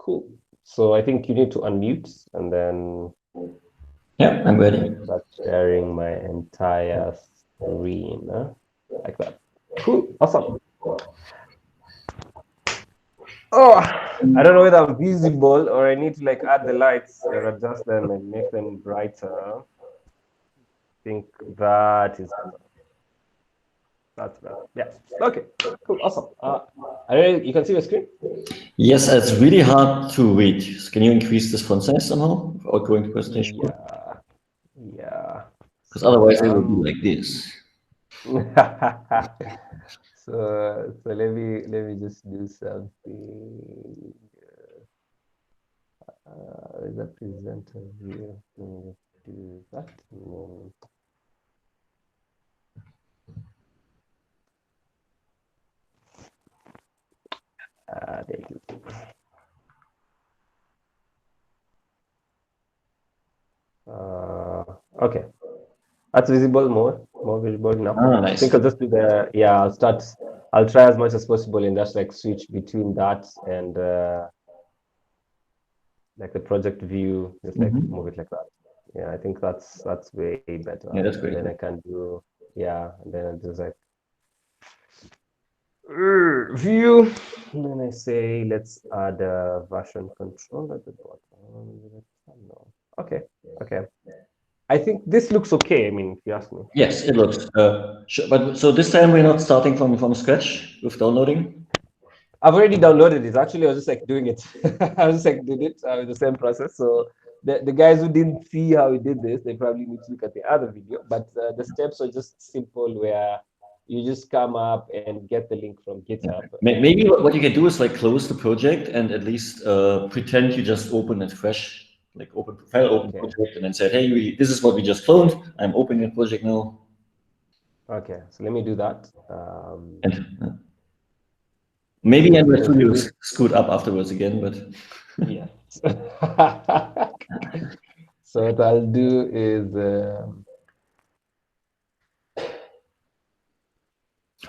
Cool. So I think you need to unmute and then Yeah, I'm ready. start sharing my entire screen, like that. Cool. Awesome. Oh, I don't know whether I'm visible or I need to like add the lights or adjust them and make them brighter. I think that is better. That's better. Yeah. Okay. Cool. Awesome. You can see your screen? Yes, it's really hard to read. Can you increase this font size somehow without going to presentation? Yeah. Yeah. Because So otherwise it will be like this. so let me just do something. Is a presenter view? Let me just do that. There you go. Okay, that's visible, more visible now. Ah, I nice. think I'll just do I'll try as much as possible and just like switch between that and like the project view, just like move it like that. Yeah, I think that's way better. Yeah, that's And great. then I can do, yeah, and then I just like view. And then I say, let's add a version control at the bottom. No. Okay, okay. I think this looks okay. I mean, if you ask me. Yes, it looks. But so this time we're not starting from scratch with downloading. I've already downloaded it. Actually, I was just like doing it. I was just like did it with the same process. So the guys who didn't see how we did this, they probably need to look at the other video. But the steps are just simple, where you just come up and get the link from GitHub. Maybe what you can do is like close the project and at least pretend you just open it fresh, like open project, and then said, hey, this is what we just cloned. I'm opening a project now. Okay, so let me do that. And maybe Android Studio screwed up afterwards again, but yes. So what I'll do is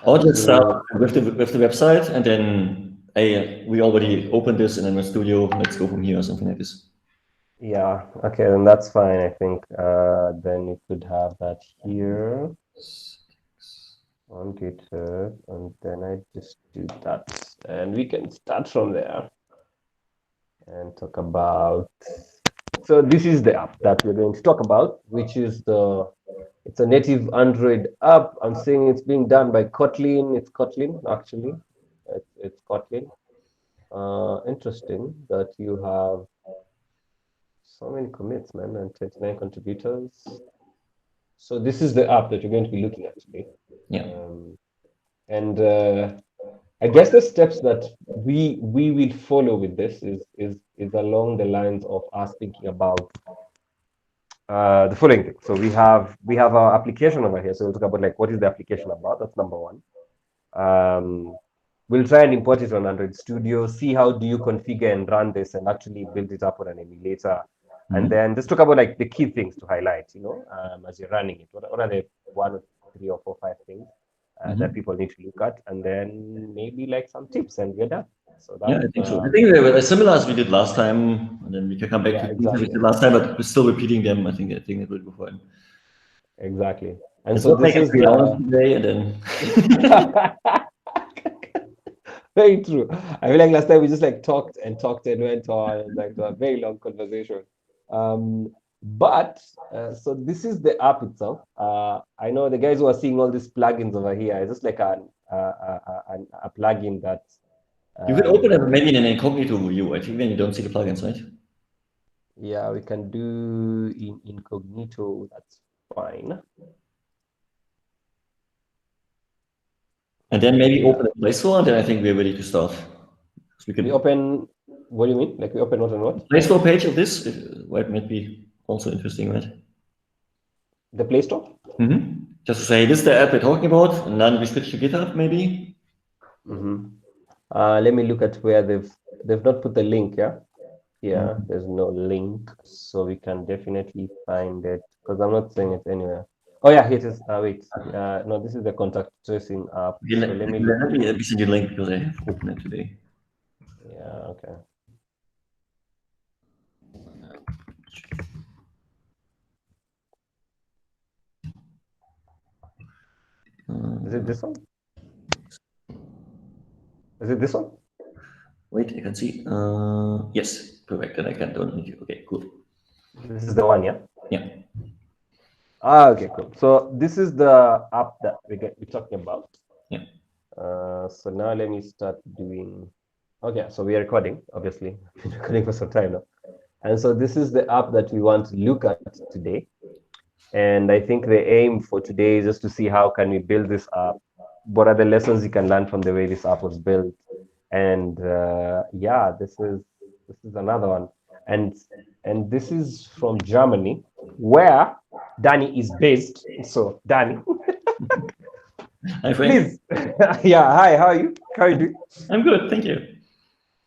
I'll just start with the website, and then hey, we already opened this in Android Studio. Let's go from here or something like this. yeah, okay, then that's fine. I think then you could have that here on GitHub, and then I just do that, and we can start from there and talk about. So this is the app that we're going to talk about, which is it's a native Android app. I'm saying it's being done by Kotlin. It's Kotlin, actually. It's Kotlin. Interesting that you have so many commits, man, and 29 contributors. So this is the app that you're going to be looking at today. Yeah. And I guess the steps that we will follow with this is along the lines of us thinking about the following thing. So we have our application over here. So we'll talk about like what is the application about. That's number one. We'll try and import it on Android Studio, see how do you configure and run this and actually build it up on an emulator. And then just talk about like the key things to highlight, as you're running it. What are the 1 or 3 or 4 5 things that people need to look at? And then maybe like some tips and we're done. So that's, yeah, I think so. I think they were as similar as we did last time, and then we can come back to things we did last time, but we're still repeating them. I think it will go fine. Exactly. And Let's so not this make it is 3 hours today, and then very true. I feel like last time we just like talked and went on like a very long conversation. But so this is the app itself. I know the guys who are seeing all these plugins over here. It's just like a plugin that you could open it maybe in an incognito view. I think then you don't see the plugins, right? Yeah, we can do in incognito. That's fine. And then maybe open a Play Store, and then I think we're ready to start. We open. What do you mean? Like we open what and what? Play Store page of this, it might be also interesting, right? The Play Store? Just to say, this is the app we're talking about, and then we switch to GitHub, maybe? Let me look at where they've not put the link, yeah? Yeah, there's no link, so we can definitely find it, because I'm not saying it anywhere. Oh yeah, here it is. Wait, no, this is the contact tracing app. So let me look. Let me send you a link because I have opened it today. Yeah, okay. it this one? Is it this one? Wait, I can see. Yes, correct. And I can don't need you. Okay, cool. This is the one, yeah? Yeah. Okay, cool. So this is the app that we're talking about. Yeah. So now let me start doing. Okay, so we are recording, obviously. We've been recording for some time now. And so this is the app that we want to look at today. And I think the aim for today is just to see how can we build this app. What are the lessons you can learn from the way this app was built? And yeah, this is another one. And this is from Germany, where Danny is based. So Danny, Hi, Frank. please. Yeah, hi, how are you? How are you doing? I'm good, thank you.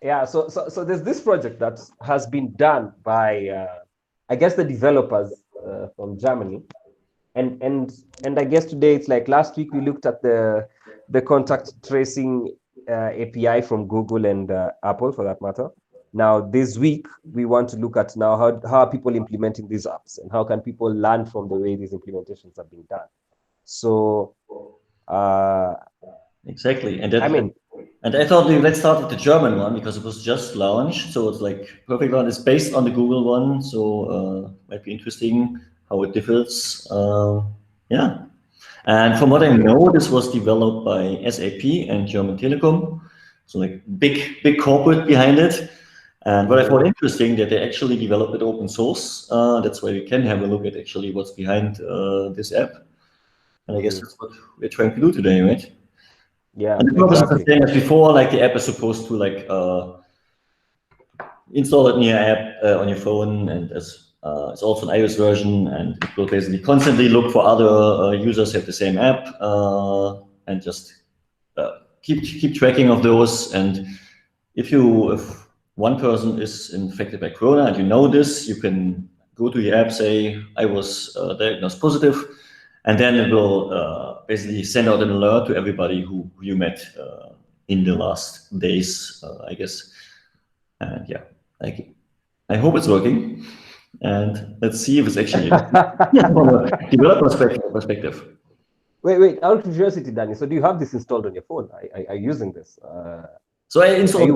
Yeah, so there's this project that has been done by I guess the developers from Germany. And I guess today it's like last week we looked at the contact tracing API from Google and Apple for that matter. Now this week we want to look at now how are people implementing these apps and how can people learn from the way these implementations are being done. So exactly, and that, I mean, and I thought let's start with the German one because it was just launched, so it's like perfect one. It's based on the Google one, so might be interesting how it differs. Yeah, and from what I know, this was developed by SAP and German Telekom, so like big corporate behind it. And what I found interesting that they actually developed it open source. That's why we can have a look at actually what's behind this app. And I guess that's what we're trying to do today, right? yeah, And the purpose is the exactly. same as before, like the app is supposed to like install it in your app on your phone, and it's also an iOS version, and it will basically constantly look for other users who have the same app and just keep tracking of those. And if one person is infected by Corona and you know this, you can go to your app, say I was diagnosed positive, and then it will basically send out an alert to everybody who you met in the last days, I guess. And yeah, I hope it's working, and let's see if it's actually from a developer perspective. Wait, out of curiosity, Danny. So do you have this installed on your phone? Are you using this? So I installed it.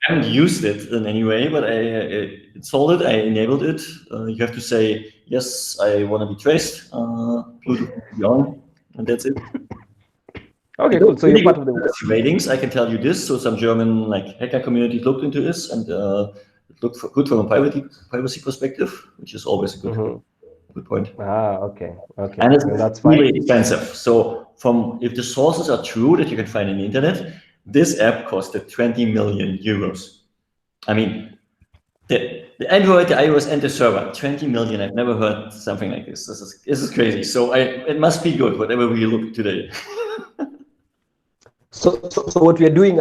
I haven't used it in any way, but I installed it, I enabled it. You have to say, yes, I want to be traced, Bluetooth on, and that's it. Okay, cool. So you're part of the ratings. I can tell you this. So some German like hacker community looked into this, and it looked good from a privacy perspective, which is always a good point. Okay. And it's that's fine. really expensive. So if the sources are true that you can find on the internet, this app costed 20 million euros. I mean, the Android, the iOS, and the server, 20 million. I've never heard something like this. This is crazy. So it must be good, whatever we look today. So what we are doing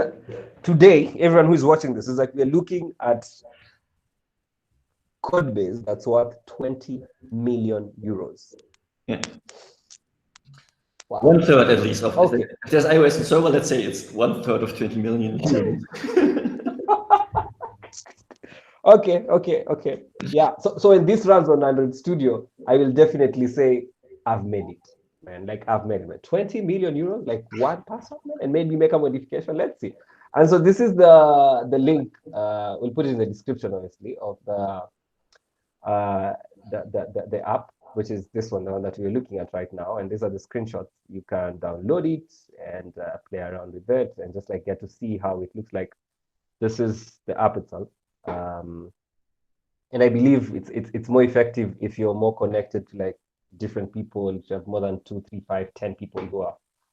today, everyone who is watching this, is like we are looking at code base that's worth 20 million euros. Yeah. Wow. 1/3 at least of if there's iOS and server, let's say it's 1/3 of 20 million. Okay. Yeah. So when this runs on Android Studio, I will definitely say I've made it, man. Like I've made it. 20 million euros, like one person, man, and maybe make a modification. Let's see. And so this is the link. We'll put it in the description, obviously, of the app, which is this one, the one that we're looking at right now. And these are the screenshots. You can download it and play around with it and just like get to see how it looks like. This is the app itself. And I believe it's more effective if you're more connected to like different people. If you have more than 2, 3, 5, 10 people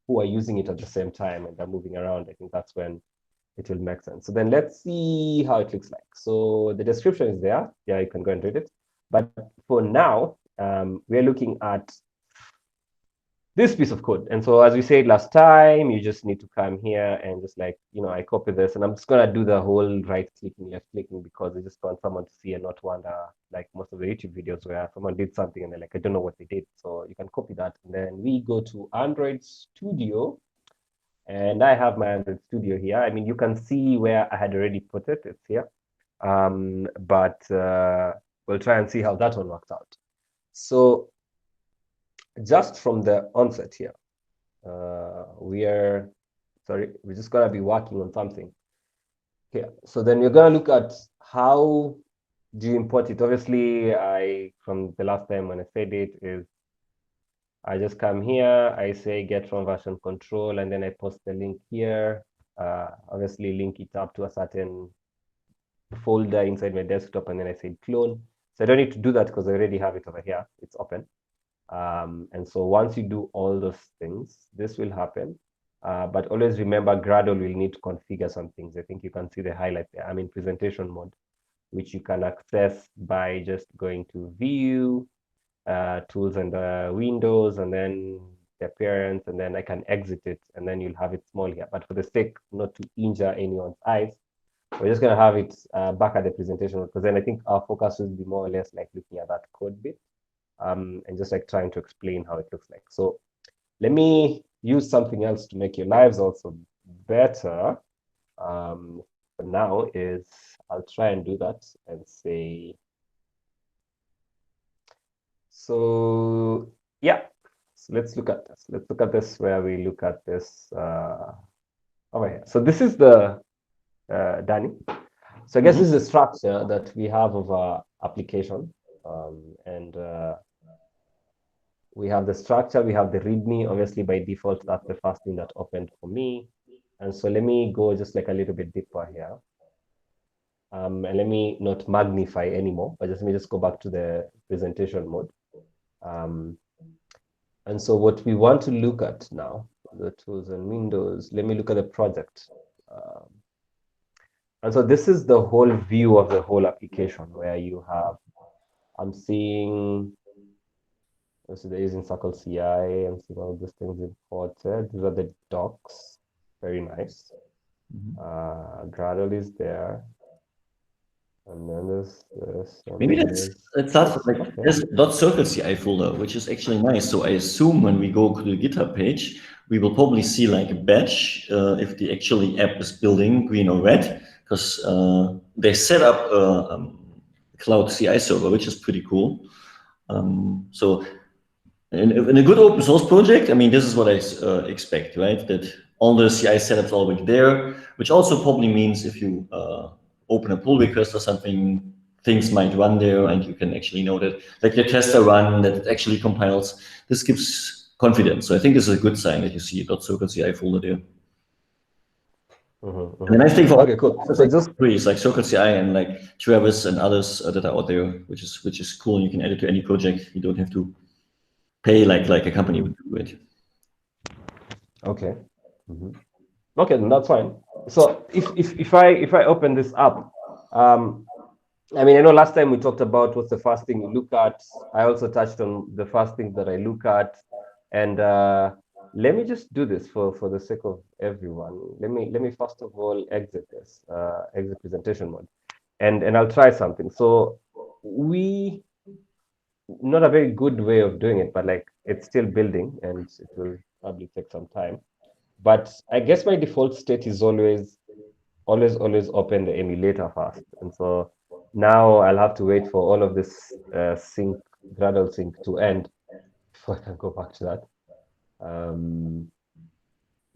who are using it at the same time and they're moving around, I think that's when it will make sense. So then let's see how it looks like. So the description is there. Yeah, you can go and read it. But for now, we're looking at this piece of code. And so as we said last time, you just need to come here and just like, I copy this and I'm just going to do the whole right clicking, left clicking, because I just want someone to see and not wonder, like most of the YouTube videos where someone did something and they're like, I don't know what they did. So you can copy that. And then we go to Android Studio. And I have my Android Studio here. I mean, you can see where I had already put it. It's here. But we'll try and see how that one works out. So just from the onset here, we're just gonna be working on something. Okay, so then we're gonna look at how do you import it. Obviously, from the last time when I said it is I just come here, I say get from version control, and then I post the link here. Obviously link it up to a certain folder inside my desktop, and then I say clone. So I don't need to do that because I already have it over here. It's open. And so once you do all those things, this will happen. But always remember, Gradle will need to configure some things. I think you can see the highlight there. I'm in presentation mode, which you can access by just going to View, Tools and Windows, and then the appearance, and then I can exit it, and then you'll have it small here. But for the sake not to injure anyone's eyes, we're just going to have it back at the presentation, because then I think our focus will be more or less like looking at that code bit. And just like trying to explain how it looks like. So let me use something else to make your lives also better. For now is I'll try and do that and say, so yeah, so let's look at this. Let's look at this where we look at this over here. So this is the Danny. So I guess this is the structure that we have of our application. And we have the structure, we have the README. Obviously, by default, that's the first thing that opened for me. And so let me go just like a little bit deeper here. And let me not magnify anymore, but let me just go back to the presentation mode. And so what we want to look at now, the tools and windows, let me look at the project. And so this is the whole view of the whole application where you have, I'm seeing, so they're using Circle CI and seeing all these things imported. These are the docs. Very nice. Gradle is there. And then there's this. Maybe that's like this .circle CI folder, which is actually nice. So I assume when we go to the GitHub page, we will probably see like a badge if the actually app is building green or red, because they set up a cloud CI server, which is pretty cool. So in a good open source project, I mean, this is what I expect, right? That all the CI setups are already there, which also probably means if you open a pull request or something, things might run there, and you can actually know that like your tests are run, that it actually compiles. This gives confidence. So I think this is a good sign that you see a .circle CI folder there. And the nice thing for okay, cool. So just is like Circle CI and like Travis and others that are out there, which is cool. You can add it to any project. You don't have to pay like a company would do it. Okay. Okay, then that's fine. So if I open this up, I mean, I know last time we talked about what's the first thing you look at. I also touched on the first thing that I look at, and let me just do this for the sake of everyone. Let me first of all exit this, exit presentation mode, and I'll try something. So not a very good way of doing it, but like it's still building, and it will probably take some time. But I guess my default state is always open the emulator first. And so now I'll have to wait for all of this Gradle sync to end before I can go back to that.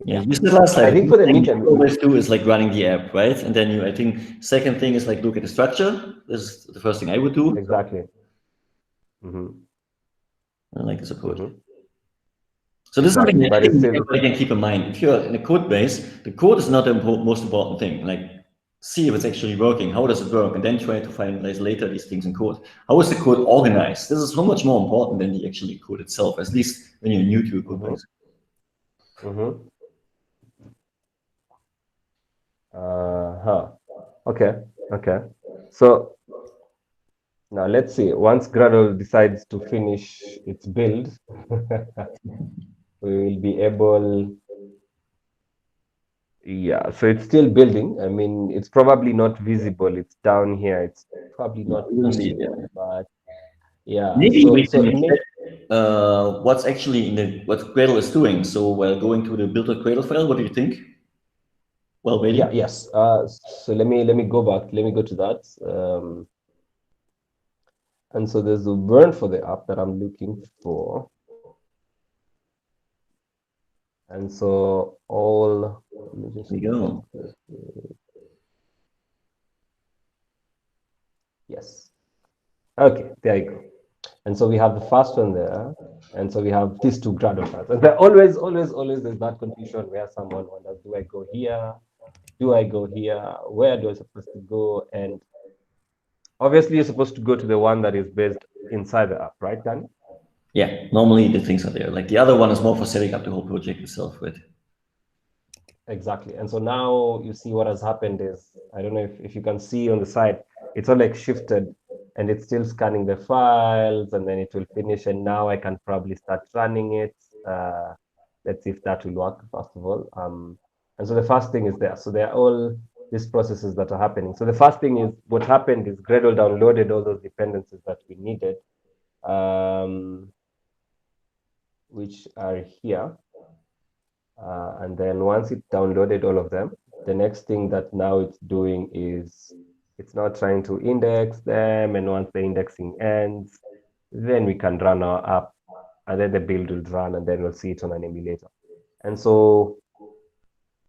Yeah, you said last time. I think for the meantime, what you always do is like running the app, right? And then I think second thing is like look at the structure. This is the first thing I would do. Exactly. I like this approach. So this is something that everybody can keep in mind. If you're in a code base, the code is not the most important thing. Like, see if it's actually working. How does it work? And then try to finalize later these things in code. How is the code organized? This is so much more important than the actually code itself, at least when you're new to a code base. Okay. So now let's see. Once Gradle decides to finish its build, we will be able. Yeah, so it's still building. I mean, it's probably not visible. It's down here. It's probably not visible, but yeah. Maybe what's actually what Gradle is doing. So while going to the build.gradle file, what do you think? Well, waiting. Yeah. Yes. So let me go back. Let me go to that. And so there's a burn for the app that I'm looking for. And so all, let me just There you go. check this. Yes. Okay, there you go. And so we have the first one there. And so we have these two Gradle paths. And there always there's that confusion where someone wonders, do I go here? Do I go here? Where do I supposed to go? And obviously you're supposed to go to the one that is based inside the app, right, Danny? Yeah, normally the things are there. Like the other one is more for setting up the whole project itself, right? Exactly. And so now you see what has happened is, I don't know if you can see on the side, it's all like shifted and it's still scanning the files and then it will finish. And now I can probably start running it. Let's see if that will work, first of all. And so the first thing is there. So there are all these processes that are happening. So the first thing is what happened is Gradle downloaded all those dependencies that we needed, which are here. And then once it downloaded all of them, the next thing that now it's doing is it's now trying to index them. And once the indexing ends, then we can run our app and then the build will run and then we'll see it on an emulator. And so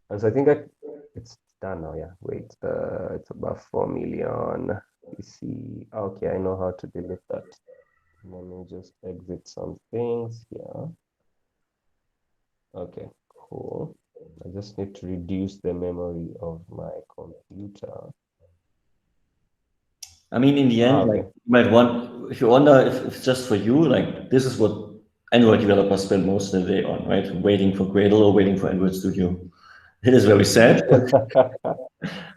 I think it's done now. Yeah, wait, it's about 4 million. We see, okay, I know how to delete that. Let me just exit some things here. Okay, cool. I just need to reduce the memory of my computer. I mean, in the end, Okay. like you might want, if you wonder if it's just for you, like this is what Android developers spend most of the day on, right? Waiting for Gradle or waiting for Android Studio. It is very sad.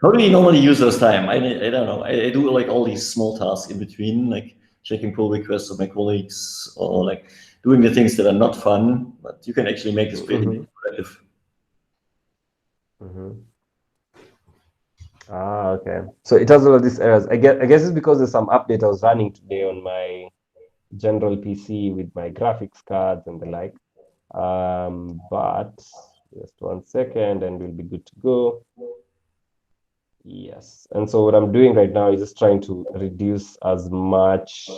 How do you normally use those time? I don't know. I do like all these small tasks in between, like checking pull requests of my colleagues or like doing the things that are not fun, but you can actually make this pretty productive. Ah, okay. So it has all of these errors. I guess it's because there's some update I was running today on my general PC with my graphics cards and the like. But just 1 second and we'll be good to go. Yes. And so what I'm doing right now is just trying to reduce as much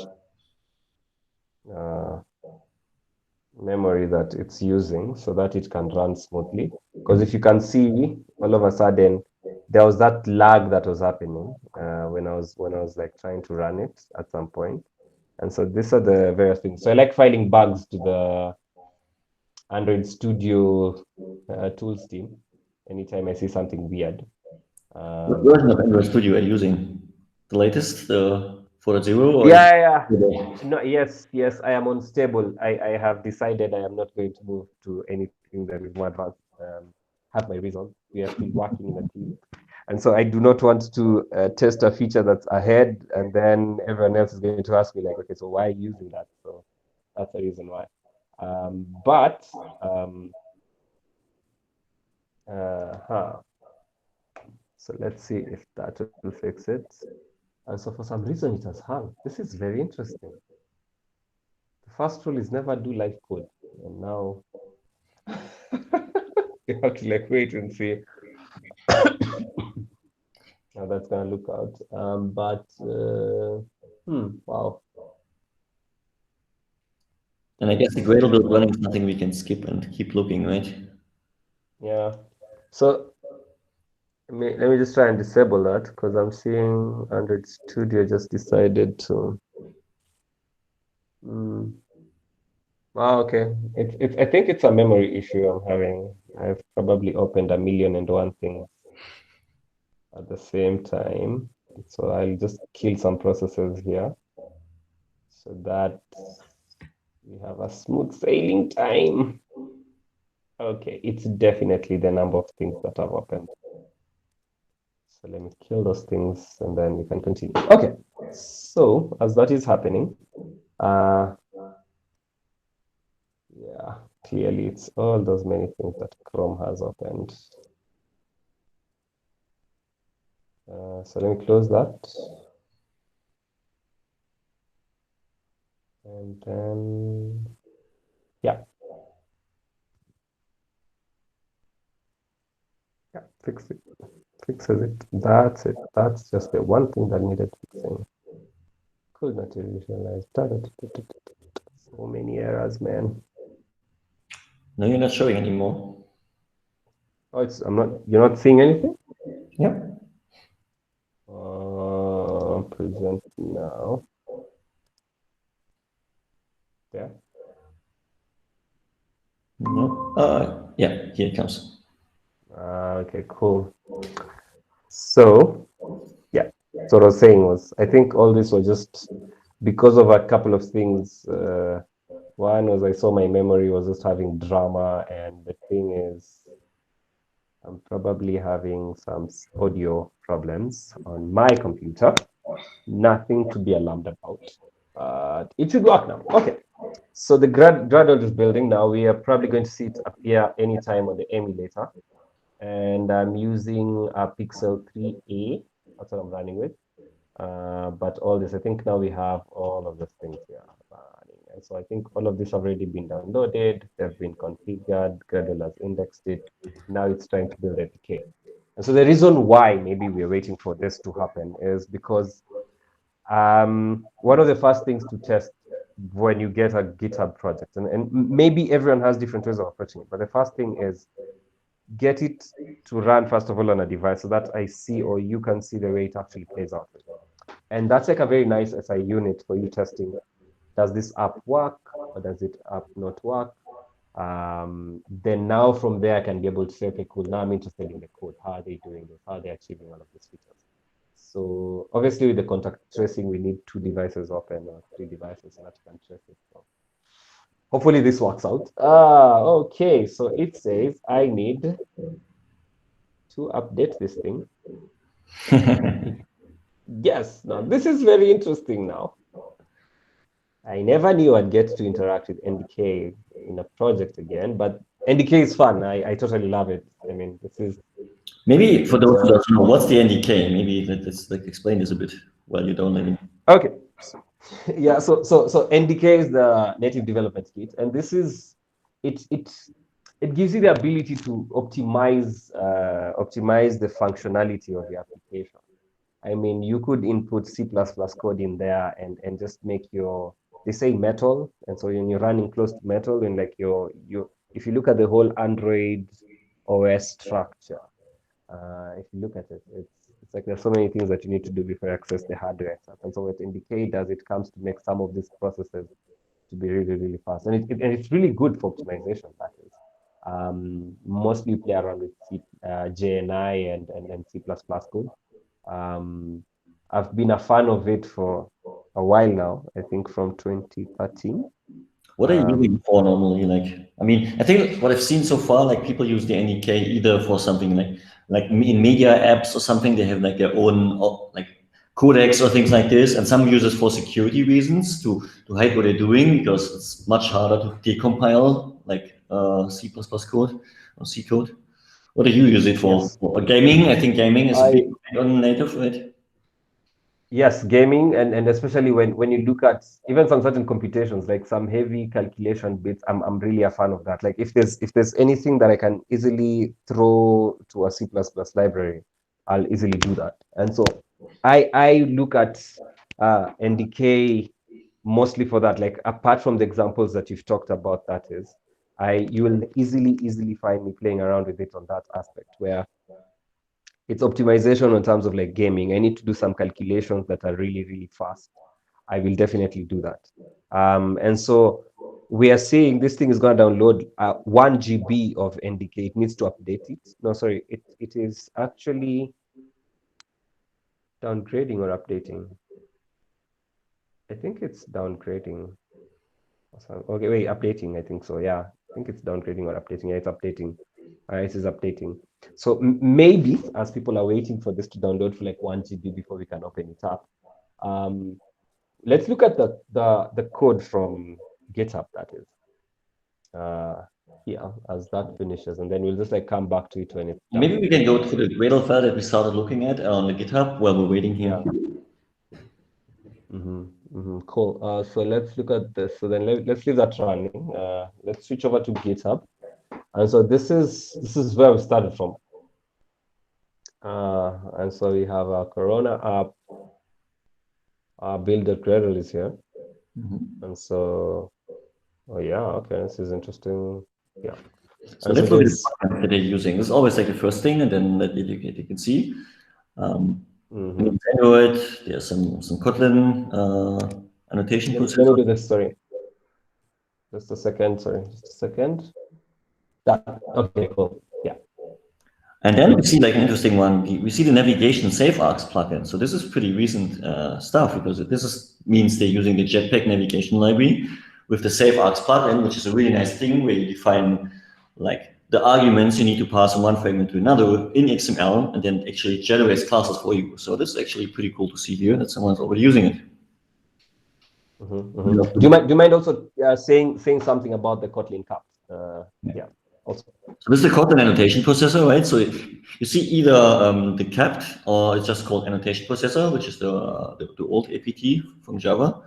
memory that it's using so that it can run smoothly. Because if you can see, all of a sudden, there was that lag that was happening when I was like trying to run it at some point. And so these are the various things. So I like filing bugs to the Android Studio tools team anytime I see something weird. What version of Android Studio are you using? The latest, the 4.0 or Yeah. No, yes, I am unstable. I have decided I am not going to move to anything that is more advanced. Have my reasons. We are still working in a team. And so I do not want to test a feature that's ahead and then everyone else is going to ask me like, okay, so why are you using that? So that's the reason why. But so let's see if that will fix it. And so for some reason it has hung. This is very interesting. The first rule is never do live code. And now you have to like wait and see how that's gonna look out. Wow. And I guess the Gradle build running is nothing we can skip and keep looking, right? Yeah. So let me just try and disable that because I'm seeing Android Studio just decided to. Okay. I think it's a memory issue I'm having. I've probably opened 1,000,001 things at the same time. So I'll just kill some processes here so that we have a smooth sailing time. Okay, it's definitely the number of things that have opened. So let me kill those things and then we can continue. Okay, so as that is happening, yeah, clearly it's all those many things that Chrome has opened. So let me close that. And then, yeah. Yeah, fixes it. That's it. That's just the one thing that needed fixing. Could not visualize. So many errors, man. No, you're not showing anymore. Oh, you're not seeing anything? Yeah. Present now. Yeah. No. Yeah, here it comes. Okay, cool. So, yeah. So what I was saying was, I think all this was just because of a couple of things. One was I saw my memory was just having drama, and the thing is, I'm probably having some audio problems on my computer. Nothing to be alarmed about. It should work now. Okay. So the Gradle is building now. We are probably going to see it appear anytime on the emulator. And I'm using a Pixel 3a. That's what I'm running with. But all this, I think now we have all of the things here running. And so I think all of this have already been downloaded. They've been configured. Gradle has indexed it. Now it's trying to build APK. And so the reason why maybe we're waiting for this to happen is because one of the first things to test when you get a GitHub project, and maybe everyone has different ways of approaching it, but the first thing is get it to run first of all on a device so that I see or you can see the way it actually plays out. And that's like a very nice SI unit for you testing. Does this app work or does it app not work? Then now from there, I can be able to say, okay, cool, now I'm interested in the code. How are they doing this? How are they achieving all of these features? So obviously with the contact tracing, we need 2 devices open or 3 devices so that you can trace it. So hopefully this works out. Okay, so it says I need to update this thing. Yes, now this is very interesting now. I never knew I'd get to interact with NDK in a project again, but NDK is fun. I totally love it. I mean, this is Maybe for those who don't know, what's the NDK? Maybe let's like explain this a bit while you don't let me. okay. Yeah, so NDK is the native development kit, and this is it gives you the ability to optimize the functionality of your application. I mean, you could input C++ code in there and just make your, they say metal. And so when you're running close to metal and like if you look at the whole Android OS structure, if you look at it, it's like there's so many things that you need to do before you access the hardware and stuff. And so what Indicate does, it comes to make some of these processes to be really, really fast. And it's really good for optimization, that is. Mostly play around with JNI and C++ code. I've been a fan of it for a while now, I think from 2013. What are you using for normally? Like, I mean, I think what I've seen so far, like people use the NDK either for something like in media apps or something. They have like their own like codecs or things like this, and some use it for security reasons to hide what they're doing because it's much harder to decompile like C++ code or C code. What do you use it for? Yes. For gaming? I think gaming is a big on native, right? Yes, gaming and especially when you look at even some certain computations, like some heavy calculation bits, I'm really a fan of that. Like if there's anything that I can easily throw to a C++ library, I'll easily do that. And so I look at NDK mostly for that. Like apart from the examples that you've talked about, that is, you will easily find me playing around with it on that aspect where it's optimization in terms of like gaming. I need to do some calculations that are really, really fast. I will definitely do that. And so we are saying this thing is going to download 1 GB of NDK. It needs to update it. No, sorry, it is actually downgrading or updating. I think it's downgrading. Okay, wait, updating. I think so. Yeah, I think it's downgrading or updating. Yeah, it's updating. It is updating. So maybe as people are waiting for this to download for like 1 GB before we can open it up, let's look at the code from GitHub, that is. Yeah, as that finishes, and then we'll just like come back to it when it's done. Maybe we can go to the Gradle file that we started looking at on the GitHub while we're waiting here. Yeah. Cool. So let's look at this. So then let's leave that running. Let's switch over to GitHub. And so this is where we started from. And so we have our Corona app. Our build.gradle is here. And so, oh yeah, okay, this is interesting. Yeah. So And that's so what there's that they're using. This is always like the first thing, and then that you can see. mhm. Android, there's some Kotlin annotation Let me processor. do this. Sorry, just a second. Sorry, just a second. That okay, cool. Yeah. And then we see like an interesting one. We see the navigation SafeArcs plugin. So this is pretty recent stuff because means they're using the Jetpack navigation library with the SafeArcs plugin, which is a really nice thing where you define like the arguments you need to pass from one fragment to another in XML, and then actually generates classes for you. So this is actually pretty cool to see here that someone's already using it. Do you mind also saying something about the Kotlin cap? Yeah. Also. So this is the Kotlin annotation processor, right? So you see either the capped or it's just called annotation processor, which is the old APT from Java.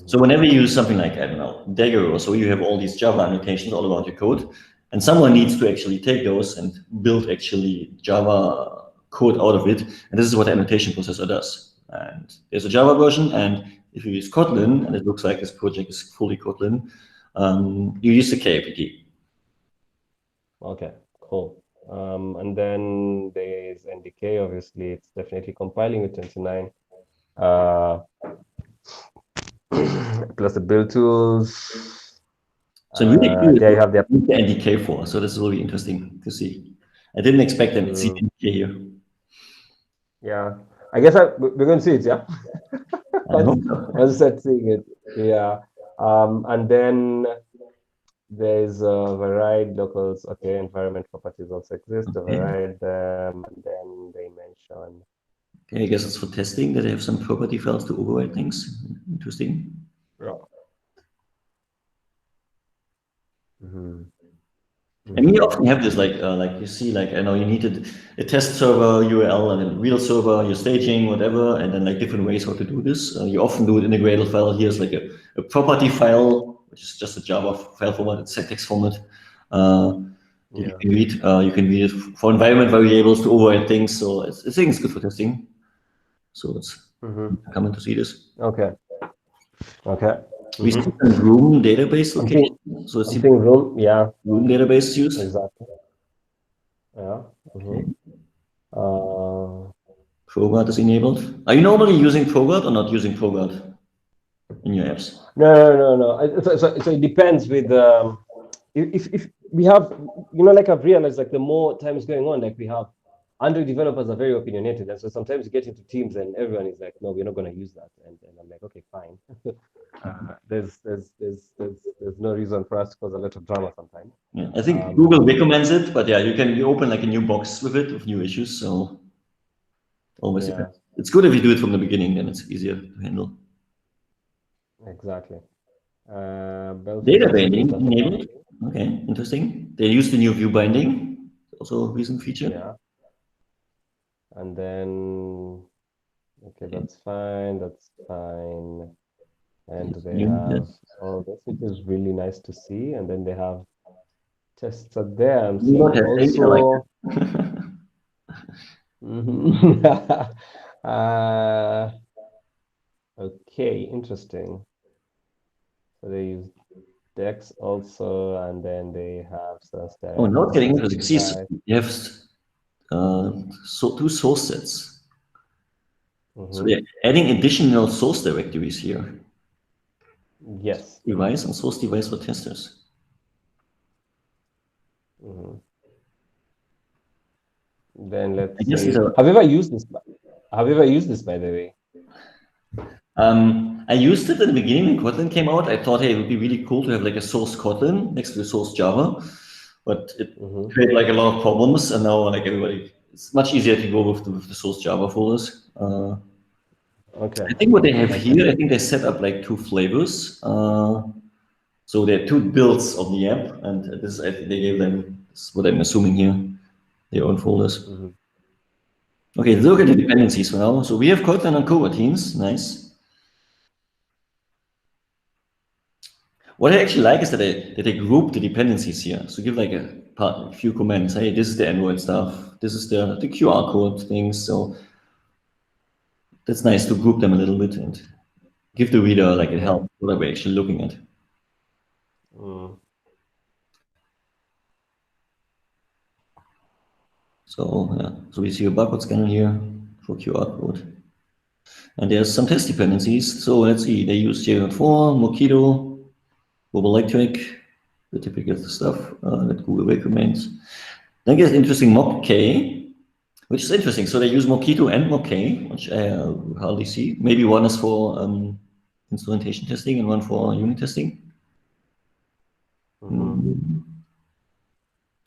So whenever you use something like, I don't know, Dagger or so, you have all these Java annotations all around your code, and someone needs to actually take those and build actually Java code out of it. And this is what the annotation processor does. And there's a Java version, and if you use Kotlin, and it looks like this project is fully Kotlin, you use the KAPT. Okay, cool. And then there's NDK, obviously, it's definitely compiling with 29. Plus the build tools. So I'm really curious there you have the NDK for. So this is really interesting to see. I didn't expect them to see NDK here. Yeah, I guess we're going to see it, yeah? Once I seeing it, yeah. And then there's varied locals. Okay, environment properties also exist. Varied them, and then they mention. Okay, I guess it's for testing that they have some property files to override things. Interesting. Yeah. I mean, you often have this, like you see, like I know you needed a test server URL and a real server, your staging, whatever, and then like different ways how to do this. You often do it in a Gradle file. Here's like a property file, which is just a Java file format, it's a text format. You can read. You can read it for environment variables to override things. So I think it's good for testing. So it's common to see this. Okay. Okay. We see some room database location. So it's room, yeah. Room database used. Exactly. Yeah. ProGuard is enabled. Are you normally using ProGuard or not using ProGuard in your apps? No. So it depends with if we have, like I've realized, like the more time is going on, like we have Android developers are very opinionated, and so sometimes you get into teams and everyone is like, no, we're not going to use that, and I'm like, okay, fine. There's no reason for us to cause a lot of drama sometimes. Yeah, I think Google recommends it, but yeah, you open like a new box with it with new issues. So always it's good if you do it from the beginning, then it's easier to handle. Exactly. Data binding enabled. Okay, interesting. They use the new view binding, also a recent feature. Yeah. And then, okay, that's fine. And they have, this is really nice to see. And then they have tests at there. I'm seeing also. Okay, interesting. So they use Dex also, and then they have Sunstack. Oh, not getting into the you have two source sets. So they're adding additional source directories here. Yes. Device and source device for testers. Then let's see. Have you ever used this? By the way? I used it in the beginning when Kotlin came out. I thought, hey, it would be really cool to have like a source Kotlin next to the source Java, but it created like a lot of problems. And now like it's much easier to go with the source Java folders. Okay. I think what they have here, I think they set up like two flavors. So there are two builds of the app, and this I think they gave them, this is what I'm assuming here, their own folders. Okay, look at the dependencies for now. So we have Kotlin and coroutines, nice. What I actually like is that they group the dependencies here. So give like a few comments. Hey, this is the Android stuff. This is the QR code things. So that's nice to group them a little bit and give the reader like a help what are we actually looking at. So yeah, so we see a barcode scanner here for QR code. And there's some test dependencies. So let's see, they use J.4, Mockito, Global Electric, the typical stuff that Google recommends. Then it gets interesting, Mock-K, which is interesting. So they use Mockito and Mock-K, which I hardly see. Maybe one is for instrumentation testing and one for unit testing.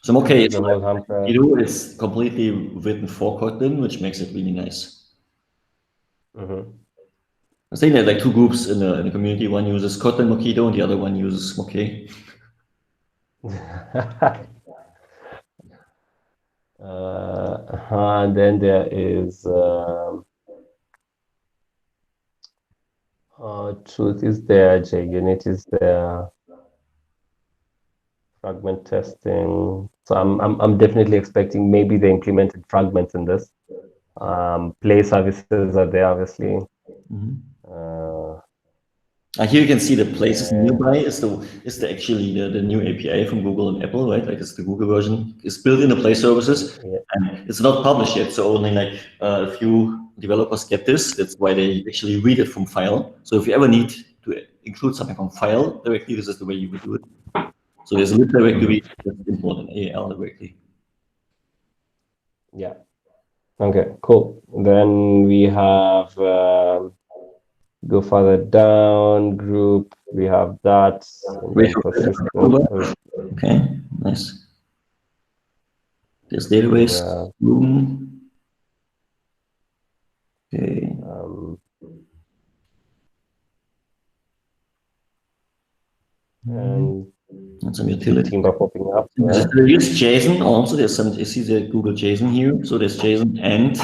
So Mock-K is like, it's completely written for Kotlin, which makes it really nice. I think there are like two groups in the community. One uses Kotlin Mockito and the other one uses Mock-K. And then there is Truth is there, JUnit is there, fragment testing. So I'm definitely expecting maybe they implemented fragments in this. Play services are there, obviously. Here you can see the places nearby is actually the new API from Google and Apple, right? Like it's the Google version. It's built in the Play services, and it's not published yet. So only like a few developers get this. That's why they actually read it from file. So if you ever need to include something from file directly, this is the way you would do it. So there's a lib directory that's important AL directly. Yeah. Okay, cool. Then we have go further down, group, we have that. Okay, nice. There's database. Okay. And some utility are popping up. They use JSON also. There's some, you see the Google JSON here. So there's JSON and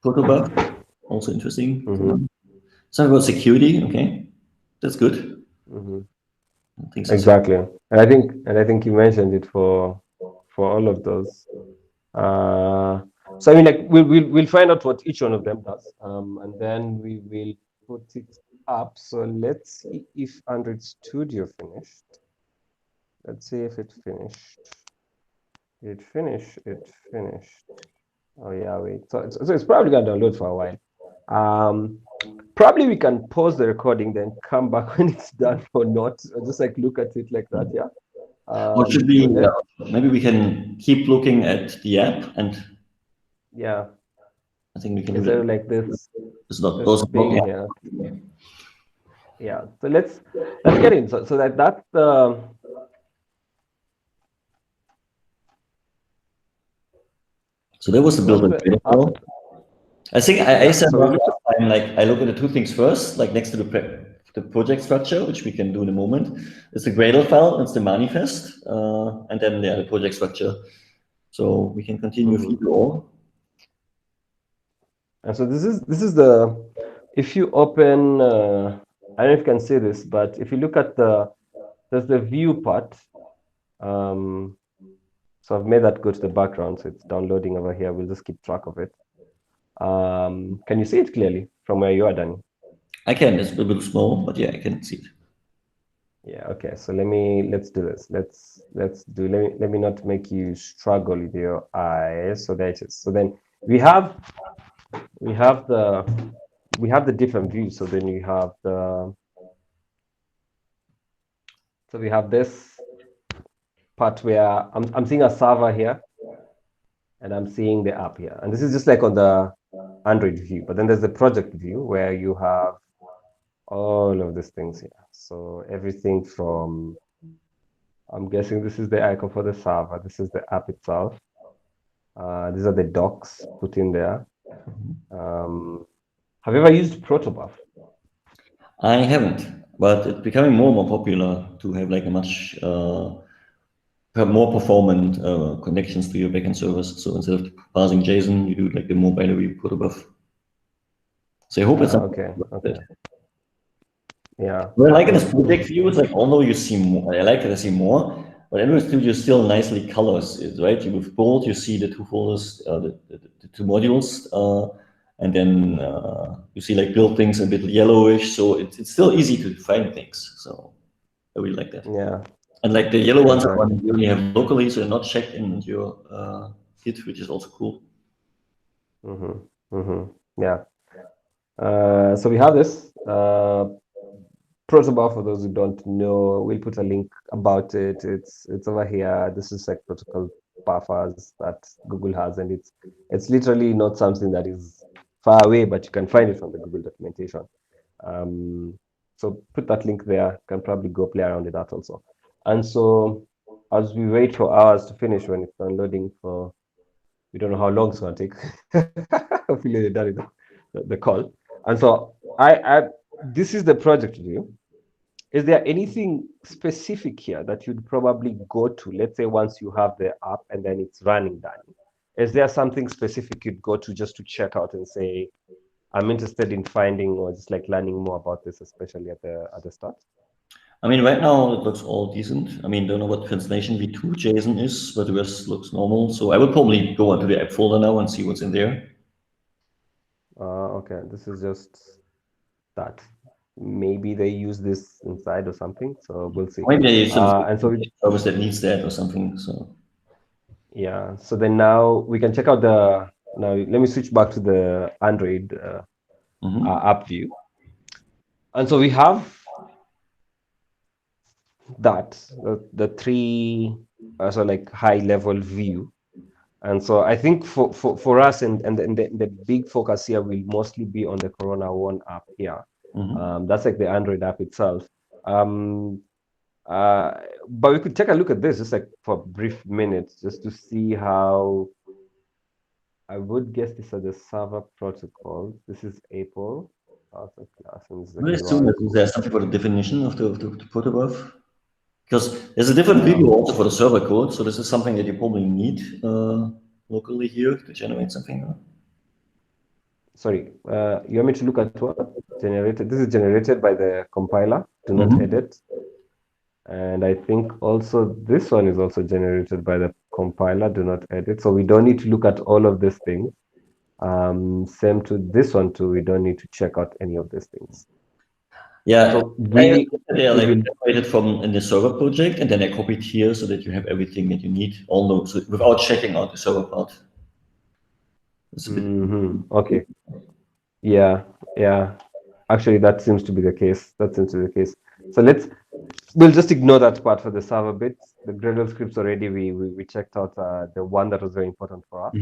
protobuf, also interesting. Something about security. Okay, that's good. Exactly, and I think you mentioned it for all of those. So I mean, like we'll find out what each one of them does, and then we will put it up. So let's see if Android Studio finished. Let's see if it finished. It finished. Oh yeah, wait. So it's probably gonna download for a while. Probably we can pause the recording, then come back when it's done or not, or just like look at it like that. Yeah. What should be? Maybe we can keep looking at the app and. Yeah. I think we can do that like this. It's not thing here. Yeah. So let's get in. So that's the. So that was the build. I think I said last time, like I look at the two things first, like next to the project structure, which we can do in a moment. It's the Gradle file, it's the manifest, and then the project structure. So we can continue if you go. And so this is the, if you open, I don't know if you can see this, but if you look at there's the view part. So I've made that go to the background, so it's downloading over here. We'll just keep track of it. Can you see it clearly from where you are, Danny? I can. It's a bit small, but yeah, I can see it. Yeah. Okay. So let's do this. Let me not make you struggle with your eyes. So there it is. So then we have the different views. So then you have we have this part where I'm seeing a server here, and I'm seeing the app here, and this is just like on the Android view. But then there's the project view where you have all of these things here. So everything from, I'm guessing this is the icon for the server. This is the app itself. These are the docs put in there. Have you ever used protobuf? I haven't, but it's becoming more and more popular to have like a much more performant connections to your backend servers. So instead of parsing JSON, you do like the more binary protobuf. So I hope it's okay. Yeah. Well, I like in this project view, it's like, although you see more, I like that I see more, but Android Studio still nicely colors it, right? You with bold, you see the two folders, the two modules, and then you see like build things a bit yellowish, so it's still easy to find things. So I really like that. Yeah. And like the yellow ones are ones you only have locally, so they're not checked in your Git, which is also cool. Yeah. So we have this protobuf. For those who don't know, we'll put a link about it. It's over here. This is like protocol buffers that Google has, and it's literally not something that is far away, but you can find it from the Google documentation. So put that link there. You can probably go play around with that also. And so as we wait for ours to finish when it's downloading for, we don't know how long it's going to take. Hopefully they're done with the call. And so this is the project view. Is there anything specific here that you'd probably go to, let's say once you have the app and then it's running, Danny? Is there something specific you'd go to just to check out and say, I'm interested in finding or just like learning more about this, especially at the start? I mean, right now it looks all decent. I mean, don't know what translation v2 JSON is, but the rest looks normal. So I would probably go into the app folder now and see what's in there. Okay, this is just that. Maybe they use this inside or something, so we'll see. Maybe and so service that needs that or something. So yeah, so then now we can check out now let me switch back to the Android app view. And so we have that the three so like high level view. And so I think for us and the big focus here will mostly be on the Corona One app here. That's like the Android app itself. But we could take a look at this just like for a brief minute, just to see how. I would guess these are the server protocols. This is Apple. Also class. I assume that there's something for the definition of the protobuf, because there's a different video also for the server code. So this is something that you probably need locally here to generate something. Sorry, you want me to look at what generated? This is generated by the compiler. Do not edit. And I think also this one is also generated by the compiler. Do not edit. So we don't need to look at all of these things. Same to this one too. We don't need to check out any of these things. Yeah, so they are like generated from in the server project, and then I copied here so that you have everything that you need, all those without checking out the server part. Okay. Yeah. Actually, that seems to be the case. So we'll just ignore that part for the server bit. The Gradle scripts already, we checked out the one that was very important for us.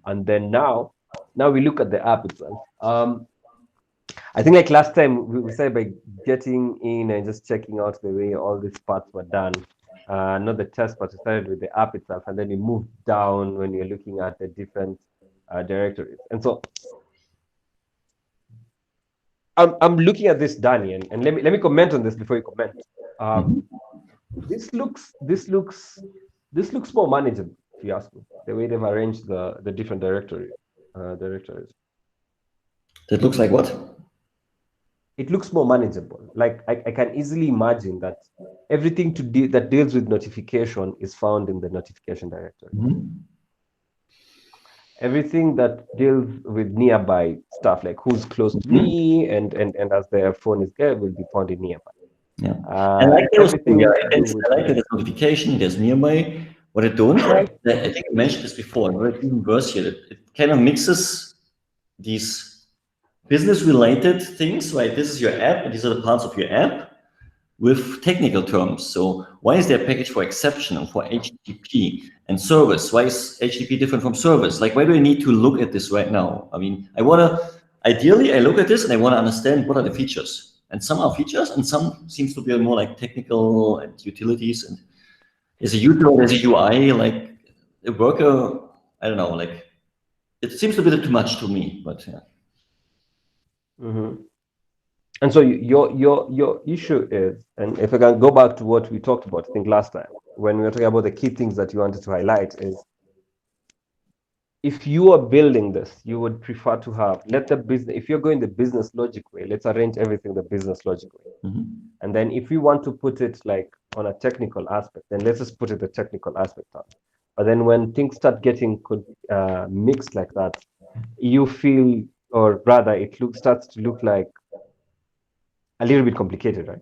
And then now we look at the app itself. I think like last time we started by getting in and just checking out the way all these parts were done. Not the test, but we started with the app itself, and then we moved down when you're looking at the different directories. And so I'm looking at this, Danny, and let me comment on this before you comment. This looks more manageable, if you ask me, the way they've arranged the different directories. That looks like what? It looks more manageable. Like I can easily imagine that everything that deals with notification is found in the notification directory. Everything that deals with nearby stuff, like who's close to me and as their phone is there, will be found in nearby. Yeah, I like those. I like the notification. There's nearby. What I don't like, I think I mentioned this before, but even worse here, it kind of mixes these business-related things, right? This is your app, and these are the parts of your app with technical terms. So why is there a package for exception and for HTTP and service? Why is HTTP different from service? Like, why do I need to look at this right now? I mean, ideally, I look at this and I want to understand what are the features. And some are features and some seems to be more like technical and utilities. And there's a util, there's a UI, like a worker, I don't know, like it seems a bit too much to me, but yeah. And so your issue is, and if I can go back to what we talked about, I think last time, when we were talking about the key things that you wanted to highlight, is if you are building this, you would prefer to have, if you're going the business logic way, let's arrange everything the business logic way. And then if we want to put it like on a technical aspect, then let's just put it the technical aspect on. But then when things start getting mixed like that, you feel, or rather it starts to look like a little bit complicated, right?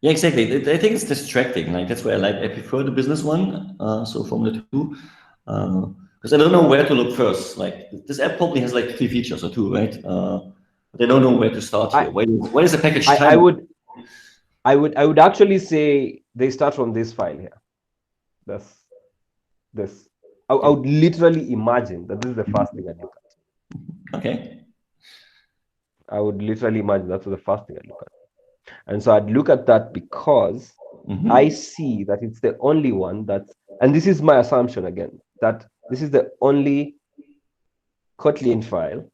Yeah, exactly. I think it's distracting. Like that's why I prefer the business one. So Formula 2. Because I don't know where to look first. Like this app probably has like 3 features or 2, right? But they don't know where to start here. Where is the package type? I would actually say they start from this file here. That's this. I would literally imagine that this is the first thing I look at. Okay. I would literally imagine that's the first thing I look at. And so I'd look at that because I see that it's the only one that's, and this is my assumption again, that this is the only Kotlin file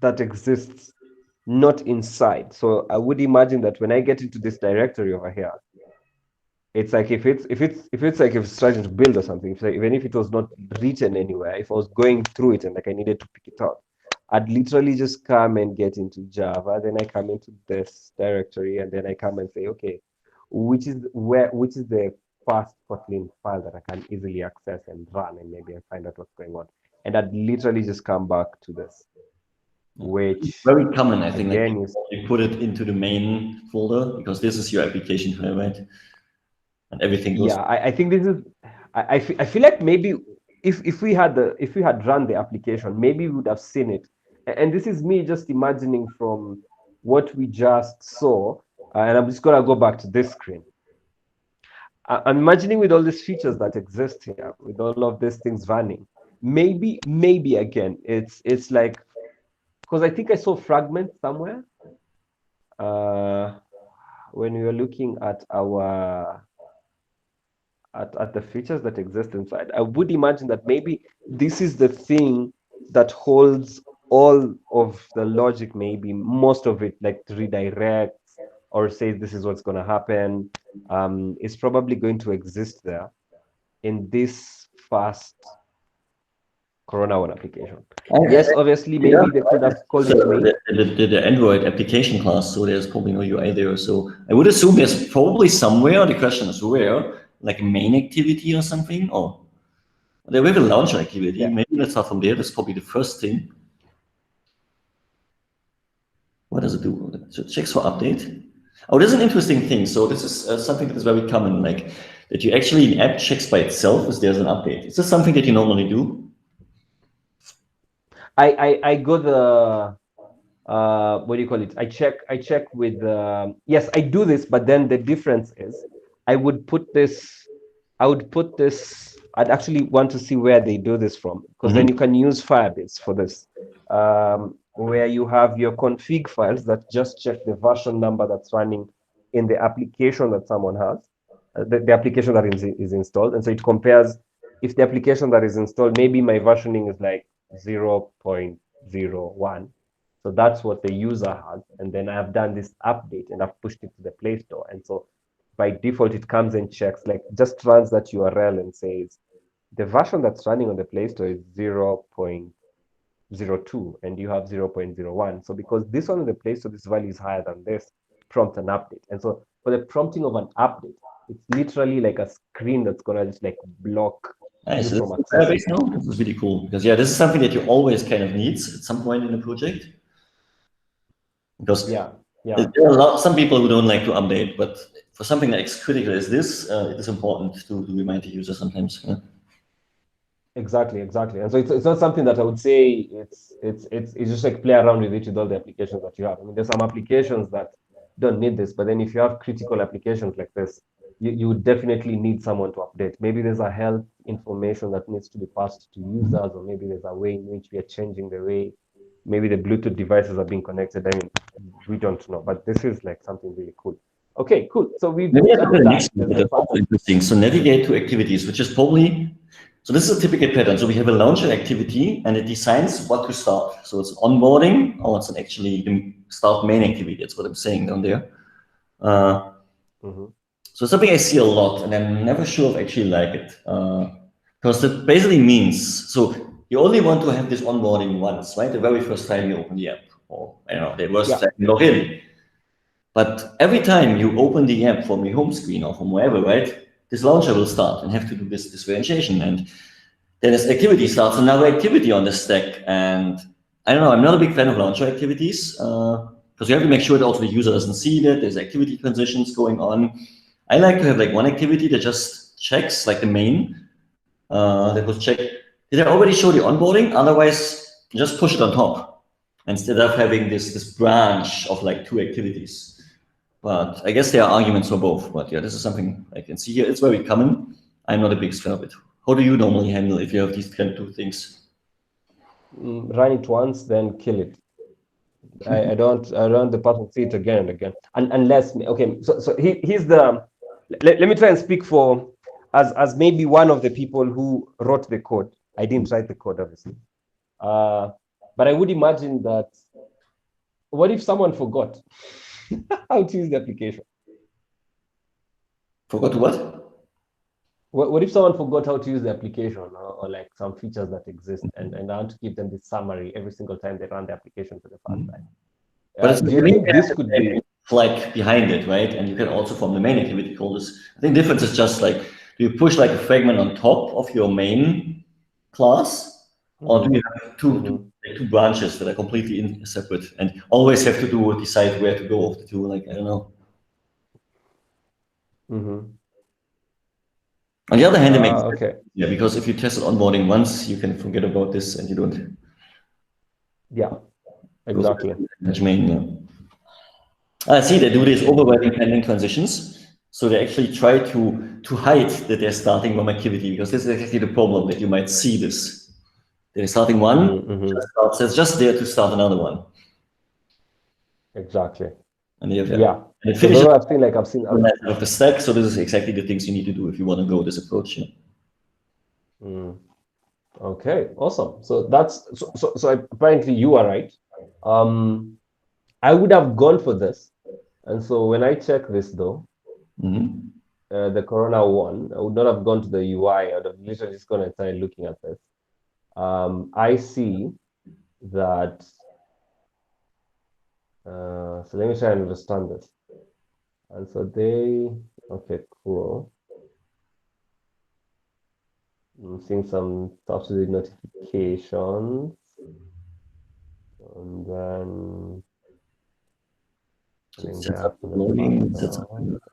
that exists not inside. So I would imagine that when I get into this directory over here, it's like if it's trying to build or something, even if it was not written anywhere, if I was going through it and like I needed to pick it out, I'd literally just come and get into Java, then I come into this directory, and then I come and say, okay, which is the first Kotlin file that I can easily access and run, and maybe I find out what's going on. And I'd literally just come back to this, which very common, I think. Again, like you put it into the main folder because this is your application file, right? And everything goes. Yeah, I think this is. I feel like maybe if we had run the application, maybe we would have seen it. And this is me just imagining from what we just saw. And I'm just gonna go back to this screen. I'm imagining with all these features that exist here, with all of these things running. Maybe again, it's like, because I think I saw fragments somewhere when we were looking at our at the features that exist inside. I would imagine that maybe this is the thing that holds all of the logic, maybe most of it, like redirects or says this is what's going to happen, is probably going to exist there in this first Corona One application. Yes, obviously, maybe they could have called it the Android application class, so there's probably no UI there. So I would assume there's probably somewhere, the question is where, like a main activity or something, or there will be a launcher activity. Yeah. Maybe let's start from there. That's probably the first thing. What does it do? So it checks for update. Oh, this is an interesting thing. So this is something that is very common, like that you actually, an app checks by itself if there's an update. Is this something that you normally do? I go the what do you call it? I check with yes, I do this, but then the difference is I'd actually want to see where they do this from, because then you can use Firebase for this, where you have your config files that just check the version number that's running in the application that someone has, the application that is installed. And so it compares if the application that is installed, maybe my versioning is like 0.01. So that's what the user has. And then I've done this update and I've pushed it to the Play Store. And so by default, it comes and checks, like just runs that URL and says, the version that's running on the Play Store is 0.02 and you have 0.01. So because this one on the Play Store, this value is higher than this, prompt an update. And so for the prompting of an update, it's literally like a screen that's gonna just like block. Nice. This is really cool, because yeah, this is something that you always kind of need at some point in the project. Because there are some people who don't like to update, but for something that's critical as this, it is important to remind the user sometimes. Yeah. Exactly. And so it's not something that I would say it's just like play around with it with all the applications that you have. I mean, there's some applications that don't need this, but then if you have critical applications like this, you would definitely need someone to update. Maybe there's a health information that needs to be passed to users, or maybe there's a way in which we are changing the way maybe the Bluetooth devices are being connected. I mean, we don't know, but this is like something really cool. Okay, cool. So we've interesting. So navigate to activities, which is probably, so this is a typical pattern. So we have a launcher activity and it decides what to start. So it's onboarding, or it's actually start main activity. That's what I'm saying down there. So something I see a lot, and I'm never sure if I actually like it, because it basically means, so you only want to have this onboarding once, right? The very first time you open the app, or I don't know, the first time you log in. But every time you open the app from your home screen or from wherever, right, this launcher will start and have to do this differentiation. And then this activity starts another activity on the stack. And I don't know, I'm not a big fan of launcher activities, because you have to make sure that also the user doesn't see that there's activity transitions going on. I like to have like one activity that just checks like the main, that would check, did I already show the onboarding? Otherwise, just push it on top instead of having this branch of like 2 activities. But I guess there are arguments for both. But yeah, this is something I can see here. It's very common. I'm not a big fan of it. How do you normally handle if you have these kind of 2 things? Run it once, then kill it. I don't the person see it again and again. Unless, okay, so he's the, let me try and speak for, as maybe one of the people who wrote the code. I didn't write the code, obviously. But I would imagine that, what if someone forgot how to use the application? Forgot what? What if someone forgot how to use the application, or like some features that exist, and I want to give them this summary every single time they run the application for the first time? But Do you think this could be flag behind it, right? And you can also from the main activity call this. I think the difference is just like, do you push like a fragment on top of your main class, or do you have two branches that are completely separate and always have to decide where to go of the 2? Like, I don't know. On the other hand, it makes sense, yeah, because if you tested onboarding once, you can forget about this and you don't. Yeah, exactly. I see they do this overriding pending transitions. So they actually try to hide that they're starting one activity, because this is actually the problem, that you might see this. They're starting one, so it's just there to start another one. Exactly. And you have, yeah. And it finishes I've seen of the stack. So this is exactly the things you need to do if you want to go this approach. Yeah. Okay, awesome. So that's so apparently you are right. I would have gone for this, and so when I check this though, the Corona one, I would not have gone to the UI. I would have literally just gone and started looking at this. I see that. So let me try and understand this. And so okay, cool. I'm seeing some stuff to the notifications, and then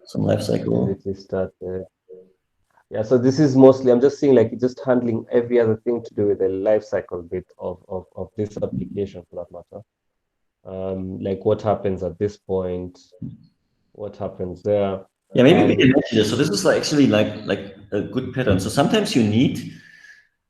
some life cycle. Started. Yeah, so this is mostly, I'm just seeing like just handling every other thing to do with the life cycle bit of this application, for that matter. Like what happens at this point, what happens there. Yeah, maybe we can mention this. So this is actually like a good pattern. So sometimes you need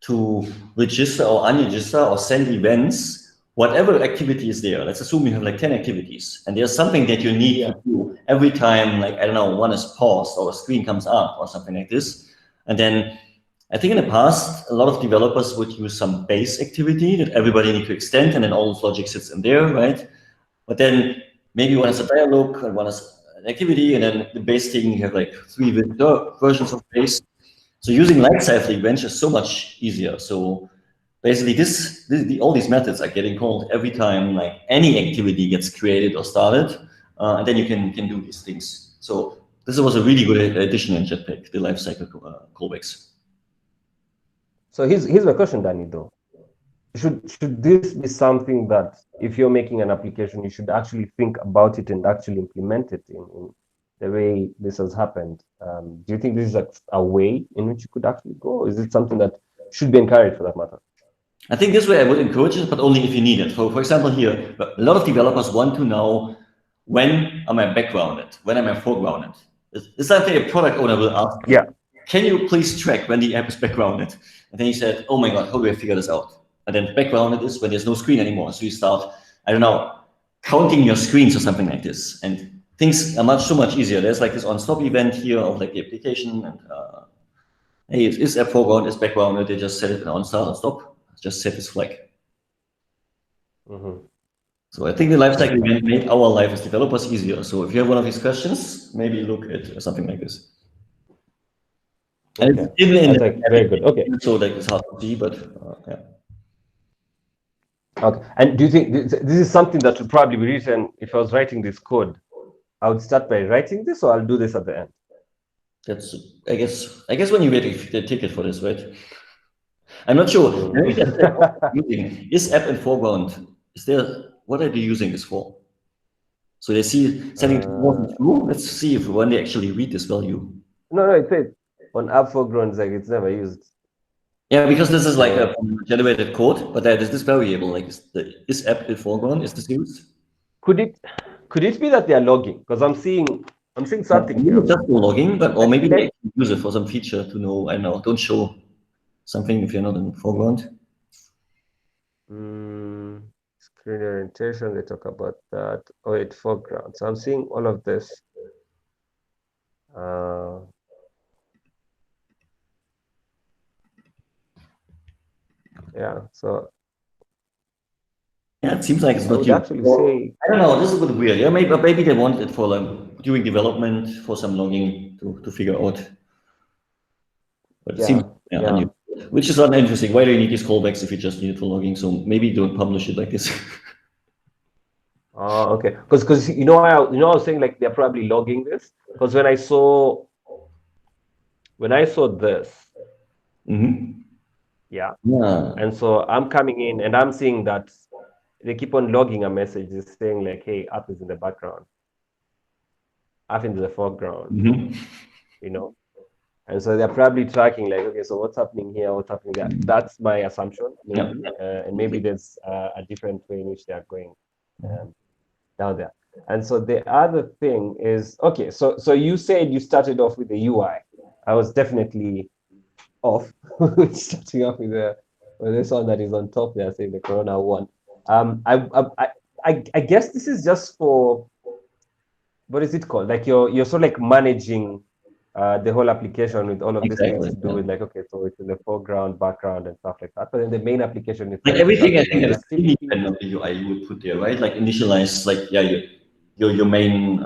to register or unregister or send events, whatever activity is there. Let's assume you have like 10 activities, and there's something that you need to do every time, like, I don't know, one is paused or a screen comes up or something like this. And then I think in the past, a lot of developers would use some base activity that everybody need to extend, and then all this logic sits in there, right? But then maybe one is a dialog and one is an activity, and then the base thing, you have like 3 versions of base. So using lifecycle events is so much easier. So basically all these methods are getting called every time like any activity gets created or started, and then you can do these things. So this was a really good addition in Jetpack, the lifecycle callbacks. So here's my question, Danny, though. Should this be something that if you're making an application, you should actually think about it and actually implement it in the way this has happened? Do you think this is a way in which you could actually go? Or is it something that should be encouraged, for that matter? I think this way I would encourage it, but only if you need it. For example, here, a lot of developers want to know, when am I backgrounded? When am I foregrounded? It's like a product owner will ask, can you please track when the app is backgrounded? And then he said, oh my God, how do I figure this out? And then backgrounded is when there's no screen anymore. So you start, I don't know, counting your screens or something like this. And things are so much easier. There's like this on-stop event here of like the application, and hey, is app foreground, is backgrounded, they just set it on start and stop. Just set this flag. So I think the lifecycle event made our life as developers easier. So if you have one of these questions, maybe look at something like this. And it's very good. Okay. So that is hard to see, but yeah. Okay. And do you think this is something that would probably be written if I was writing this code? I would start by writing this, or I'll do this at the end? That's, I guess when you get the ticket for this, right? I'm not sure. Is app in foreground? Is there, what are they using this for? So they see setting to true. Let's see if when they actually read this value. No, it says on app foreground, like it's never used. Yeah, because this is like a generated code, but there is this variable, like is app in foreground, is this used? Could it be that they are logging? Because I'm seeing something Maybe here. it's just for logging, but or Like, maybe they can use it for some feature to know, I don't know, don't show something if you're not in the foreground. Screen orientation, they talk about that. Oh, it's foreground. So I'm seeing all of this. Yeah, so Yeah, it seems like it's I not would used. actually Well, say, I don't know, this is a bit weird. Yeah, maybe they want it for like doing development for some logging to figure out. But it seems yeah. unusual. Which is not interesting. Why do you need these callbacks if you just need it for logging? So maybe don't publish it like this. Oh, okay. Because I was saying like they're probably logging this. Because when I saw this, yeah. And so I'm coming in and I'm seeing that they keep on logging a message saying like, hey, app is in the background. App in the foreground, you know. And so they're probably tracking like, okay, so what's happening here? What's happening there? That's my assumption, maybe. And maybe there's a different way in which they are going down there. And so the other thing is, okay, so you said you started off with the UI. I was definitely off starting off with this one that is on top there, saying the Corona one. I guess this is just for, what is it called? Like you're sort of like managing the whole application with all of these things to do with like, okay, so it's in the foreground, background, and stuff like that. But then the main application is Like like everything, I starting think on the has activity. independent of the UI you would put there, right? Like initialize, like your main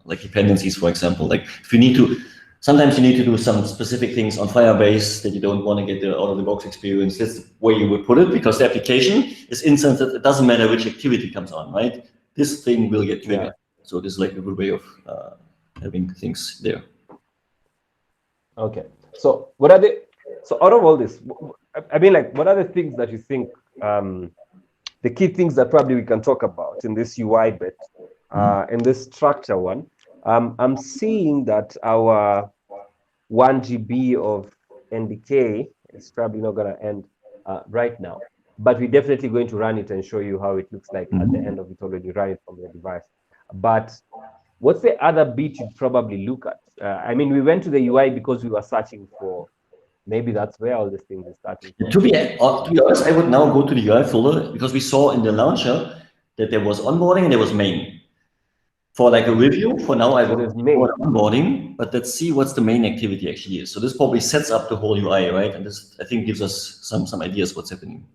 like dependencies, for example. Like if you need to, sometimes you need to do some specific things on Firebase that you don't want to get the out of the box experience. That's the way you would put it, because the application is instanted. It doesn't matter which activity comes on, right? This thing will get triggered. So this is like a good way of having things there. Okay. So what are the, so out of all this, I mean, like, what are the things that you think, the key things that probably we can talk about in this UI bit, in this structure one? I'm seeing that our 1 GB of NDK is probably not going to end right now, but we're definitely going to run it and show you how it looks like at the end of it all when you run it from the device. But what's the other bit you'd probably look at? I mean, we went to the UI because we were searching for, maybe that's where all these things are starting from. To be honest, I would now go to the UI folder because we saw in the launcher that there was onboarding and there was main. For like a review, for now I would go onboarding, but let's see what's the main activity actually is. So this probably sets up the whole UI, right? And this, I think, gives us some ideas what's happening.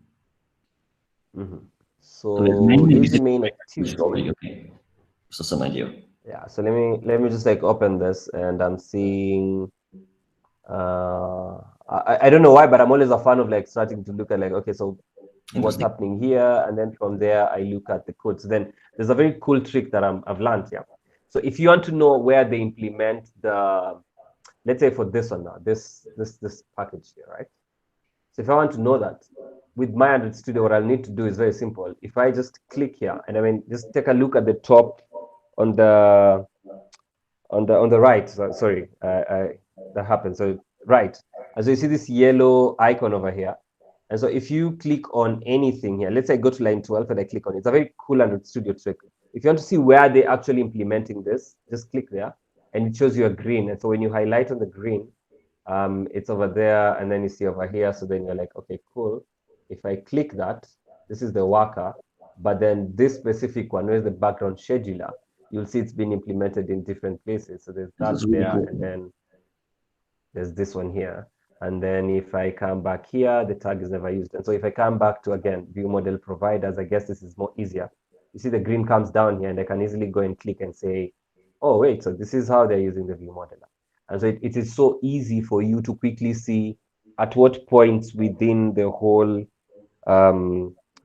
So this is the main activity. Okay. So some idea. Yeah, so let me just like open this, and I'm seeing I don't know why, but I'm always a fan of like starting to look at like, okay, so what's happening here, and then from there I look at the code. So then there's a very cool trick that I've learned here. So if you want to know where they implement the, let's say for this one now, this package here, right? So if I want to know that with my Android Studio, what I'll need to do is very simple. If I just click here, and I mean, just take a look at the top on the right. Sorry, that happens. So right, as you see this yellow icon over here, and so if you click on anything here, let's say I go to line 12 and I click on it. It's a very cool Android Studio trick. If you want to see where they're actually implementing this, just click there, and it shows you a green. And so when you highlight on the green, it's over there, and then you see over here. So then you're like, okay, cool. If I click that, this is the worker, but then this specific one, where's the background scheduler? You'll see it's been implemented in different places. So there's that there, cool. And then there's this one here. And then if I come back here, the tag is never used. And so if I come back to, again, view model providers, I guess this is more easier. You see the green comes down here, and I can easily go and click and say, oh, wait, so this is how they're using the view modeler. And so it is so easy for you to quickly see at what points within the whole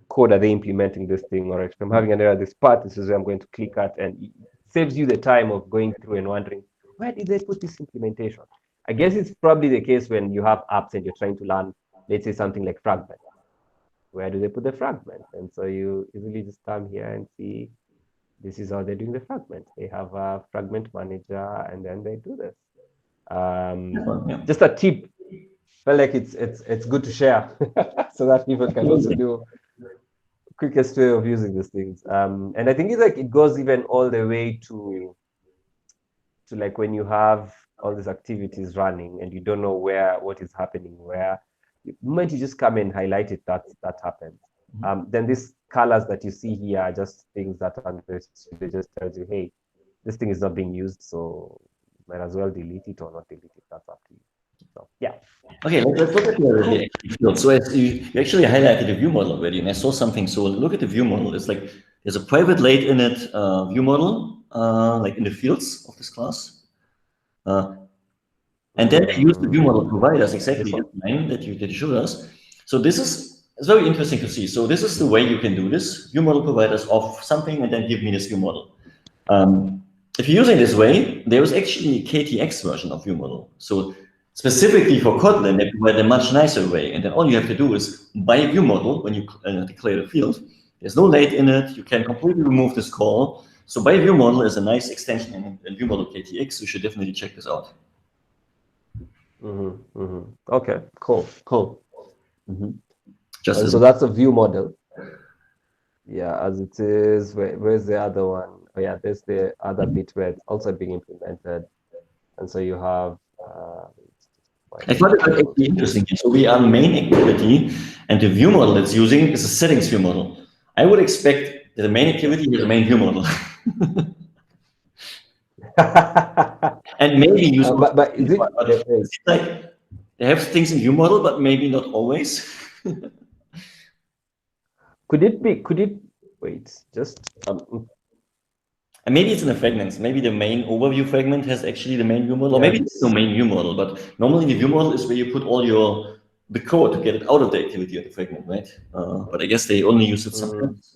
code are they implementing this thing. Or if I'm having an error at this part, this is where I'm going to click at, and it saves you the time of going through and wondering, where did they put this implementation? I guess it's probably the case when you have apps and you're trying to learn, let's say something like fragment. Where do they put the fragment? And so you easily just come here and see this is how they're doing the fragment. They have a fragment manager, and then they do this. Just a tip felt like it's good to share so that people can also do quickest way of using these things. And I think it's like it goes even all the way to like when you have all these activities running and you don't know what is happening where. The moment you just come and highlight it, that happens. Then these colors that you see here are just things that they just tells you, hey, this thing is not being used, so might as well delete it or not delete it. That's up to you. So yeah. Okay, let's look at the field. So as you actually highlighted the view model already, and I saw something. So look at the view model. It's like there's a private latennet view model, like in the fields of this class. And then they use the view model providers exactly the line that you showed us. So it's very interesting to see. So this is the way you can do this. View model providers of something and then give me this view model. If you're using this way, there is actually a KTX version of view model. So specifically for Kotlin, they provide a much nicer way. And then all you have to do is by a view model, when you declare the field, there's no late in it. You can completely remove this call. So by view model is a nice extension in view model KTX. You should definitely check this out. Okay, cool. So that's a view model. Yeah, as it is. Where's the other one? Oh yeah, there's the other bit where it's also being implemented, and so you have. I thought it was actually interesting. So we are main activity, and the view model it's using is a settings view model. I would expect that the main activity is the main view model. And maybe use but is it it's like they have things in view model, but maybe not always. Could it wait, just and maybe it's in the fragments. Maybe the main overview fragment has actually the main view model, or maybe it's no main view model, but normally the view model is where you put all the code to get it out of the activity of the fragment, right? But I guess they only use it sometimes.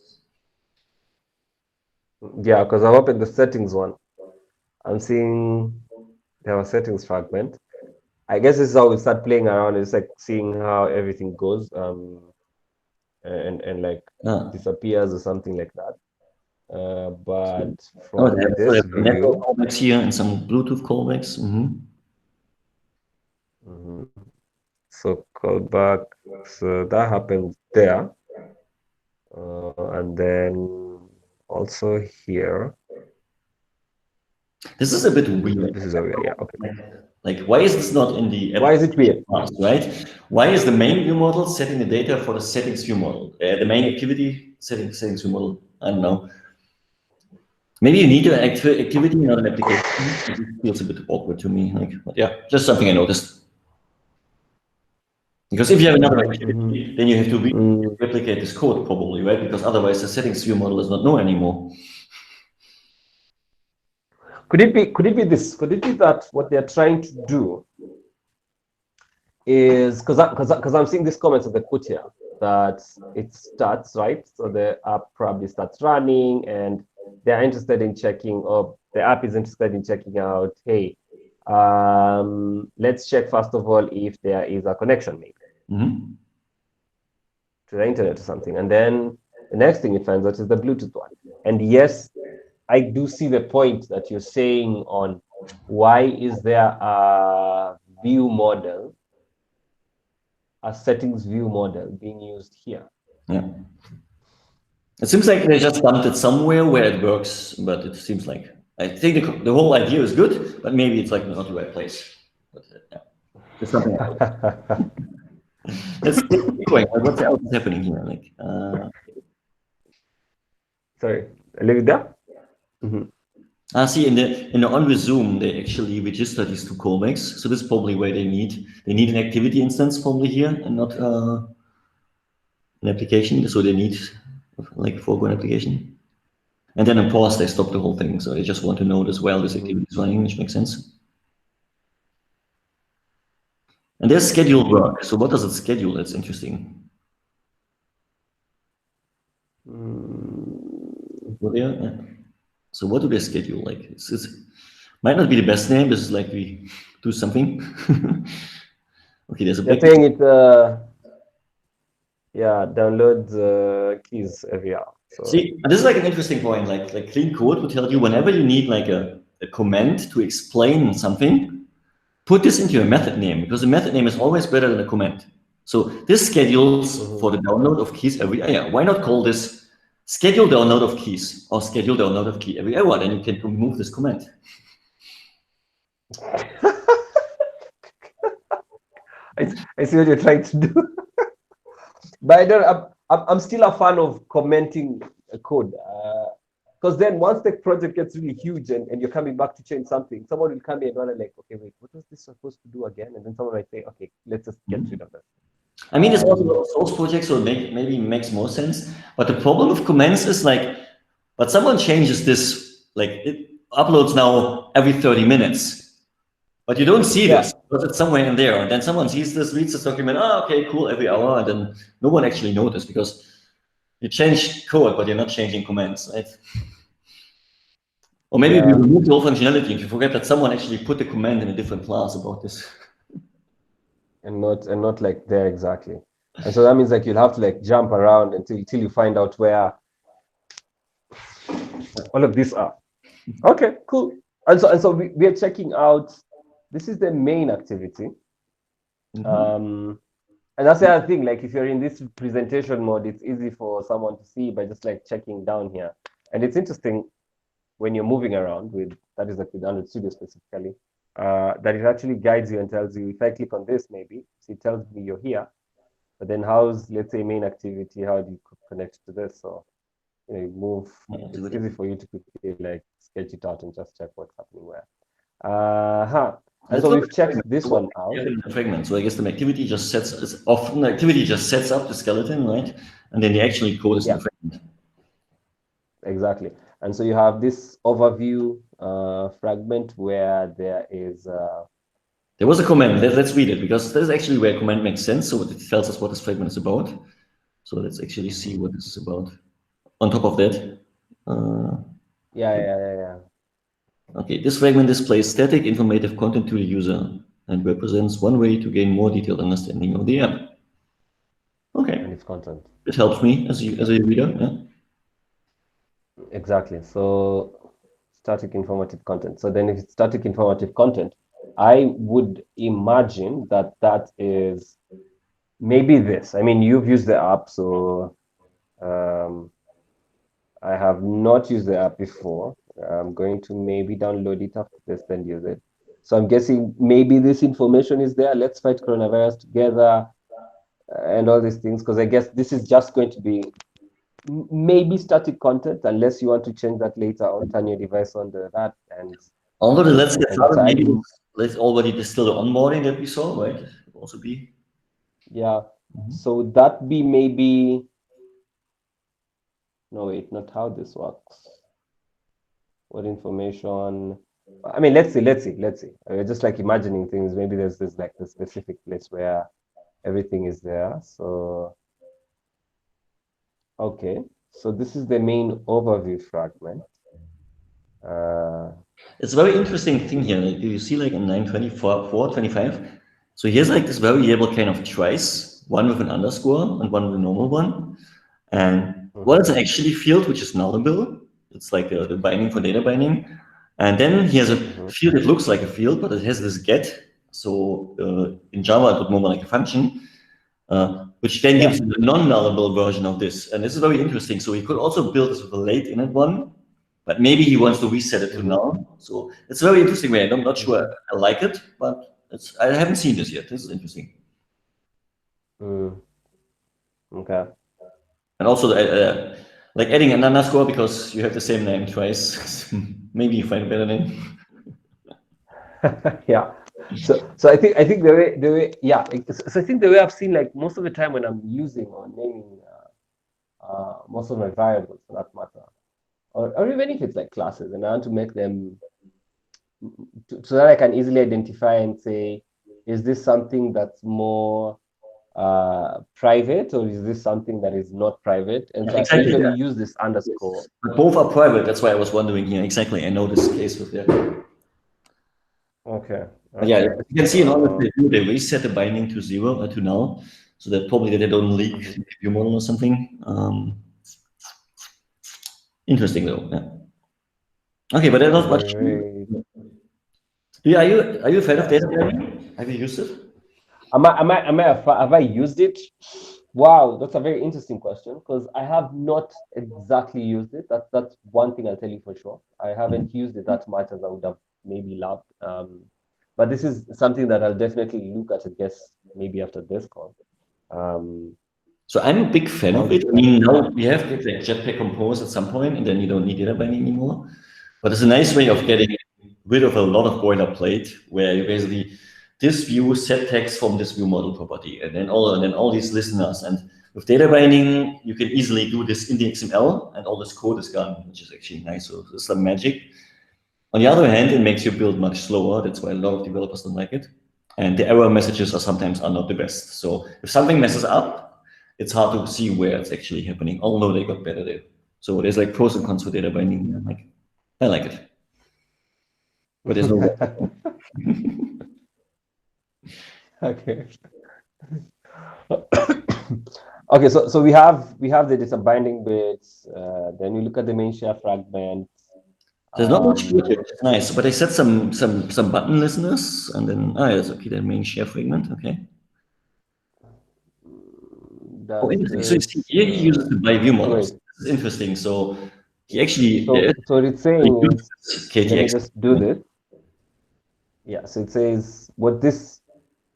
Yeah, because I've opened the settings one. I'm seeing there was settings fragment. I guess this is how we start playing around. It's like seeing how everything goes, and like disappears or something like that. But from this view, network callbacks here and some Bluetooth callbacks. So callback, so that happens there, and then also here. This is a bit weird. This is a weird, yeah. Okay. Like, why is this not in the? Why is it weird? Right? Why is the main view model setting the data for the settings view model? The main activity settings view model. I don't know. Maybe you need an activity, not an application. It feels a bit awkward to me. Like, but yeah, just something I noticed. Because if you have another activity, then you have to replicate this code probably, right? Because otherwise the settings view model does not know anymore. Could it be this? Could it be that what they're trying to do is because I'm seeing these comments that they put here that it starts, right? So the app probably starts running and they're interested in checking, or the app is interested in checking out, hey, let's check first of all if there is a connection maybe to the internet or something. And then the next thing it finds out is the Bluetooth one. And yes, I do see the point that you're saying on why is there a view model, a settings view model being used here. Yeah. It seems like they just dumped it somewhere where it works, but it seems like, I think the whole idea is good, but maybe it's like not the right place. But, yeah. There's something else. Let's keep going. What else is happening here? Like, sorry, I leave it there. See, in the on resume, they actually register these two callbacks. So this is probably where they need an activity instance probably here and not an application. So they need like a foreground application. And then in pause, they stop the whole thing. So they just want to know as well this activity is running, which makes sense. And there's scheduled work. So what does it schedule? That's interesting. Yeah. So what do they schedule? Like it's might not be the best name. This is like we do something. Okay, there's a big thing. It downloads keys every hour. So. See, this is like an interesting point. Like clean code will tell you whenever you need like a comment to explain something, put this into your method name, because the method name is always better than a comment. So this schedules for the download of keys every hour. Why not call this schedule download of keys or schedule download of key every hour? Then you can remove this comment. I see what you're trying to do. But I don't, I'm still a fan of commenting a code. Because then once the project gets really huge and you're coming back to change something, someone will come in and like, okay, wait, what was this supposed to do again? And then someone might say, okay, let's just get rid of it. I mean, it's also a source project, so maybe makes more sense. But the problem with comments is like, but someone changes this, like it uploads now every 30 minutes, but you don't see this because it's somewhere in there. And then someone sees this, reads this document, oh, okay, cool, every hour. And then no one actually noticed because you change code, but you're not changing comments, right? Or maybe we remove the whole functionality and you forget that someone actually put the comment in a different class about this. And not like there exactly. And so that means like you'll have to like jump around until you find out where all of these are. Okay, cool. And so we are checking out, this is the main activity. And that's the other thing, like if you're in this presentation mode, it's easy for someone to see by just like checking down here. And it's interesting when you're moving around with, that is like with Android Studio specifically, that it actually guides you and tells you, if I click on this, maybe, so it tells me you're here, but then how's, let's say, main activity, how do you connect to this? So, you know, you move, it's easy for you to quickly like sketch it out and just check what's happening where. And so we've checked this one out. Fragment. So I guess the activity just sets, often the activity just sets up the skeleton, right? And then the actual code is in the fragment. Exactly. And so you have this overview fragment where there is... there was a comment. Let's read it, because this is actually where a comment makes sense. So it tells us what this fragment is about. So let's actually see what this is about. On top of that. Okay, this fragment displays static informative content to the user and represents one way to gain more detailed understanding of the app. Okay. And its content. It helps me as a reader. Yeah. Exactly. So static informative content. So then if it's static informative content, I would imagine that that is maybe this. I mean, you've used the app, so I have not used the app before. I'm going to maybe download it after this, then use it. So I'm guessing maybe this information is there. Let's fight coronavirus together and all these things, because I guess this is just going to be maybe static content, unless you want to change that later on, turn your device on that. And although let's get started, maybe let's already distill the onboarding that we saw, right? It could also be. Yeah. So that be maybe, no, wait, not how this works. What information? I mean, let's see. Just like imagining things. Maybe there's this like the specific place where everything is there. So, okay. So this is the main overview fragment. It's a very interesting thing here. Like, you see, like in 9.24.25. So here's like this variable kind of twice, one with an underscore and one with a normal one. And what is an actually field, which is nullable? It's like the binding for data binding. And then he has a field that looks like a field, but it has this get. So in Java, it would more like a function, which then gives the non-nullable version of this. And this is very interesting. So he could also build this with a late init one, but maybe he wants to reset it to null. So it's a very interesting way. I'm not sure I like it, but I haven't seen this yet. This is interesting. Okay. And also, like adding an underscore because you have the same name twice. Maybe you find a better name. Yeah. So I think the way So I think the way I've seen, like most of the time when I'm using or naming most of my variables for that matter, or even if it's like classes, and I want to make them so that I can easily identify and say, is this something that's more private, or is this something that is not private? And so I usually use this underscore. But both are private. That's why I was wondering here. Exactly. I know this case with that. Okay. Yeah, you can see in all of the view, they reset the binding to 0 to null, so that probably they don't leak the view model or something. Interesting though. Yeah. Okay, but that's not much. Are you a fan of data binding? Have you used it? Have I used it? Wow, that's a very interesting question because I have not exactly used it. That's one thing I'll tell you for sure. I haven't used it that much as I would have maybe loved. But this is something that I'll definitely look at, I guess, maybe after this call. So I'm a big fan of it. I mean, now we have like Jetpack Compose at some point, and then you don't need data binding anymore. But it's a nice way of getting rid of a lot of boilerplate, where you basically this view set text from this view model property, and then all these listeners. And with data binding, you can easily do this in the XML, and all this code is gone, which is actually nice. So there's some magic. On the other hand, it makes your build much slower. That's why a lot of developers don't like it. And the error messages are sometimes not the best. So if something messes up, it's hard to see where it's actually happening, although they got better there. So there's like pros and cons for data binding. I like it. But there's no Okay. Okay, so we have the data binding bits. Then we look at the main share fragment. There's not much to it. It's nice, but I set some button listeners, and then yes, okay, the main share fragment. Okay. Oh, interesting. So you see, here he uses the by view models. This is interesting. So he actually so it's saying is, KTX. let me just do this. Yeah, so it says what this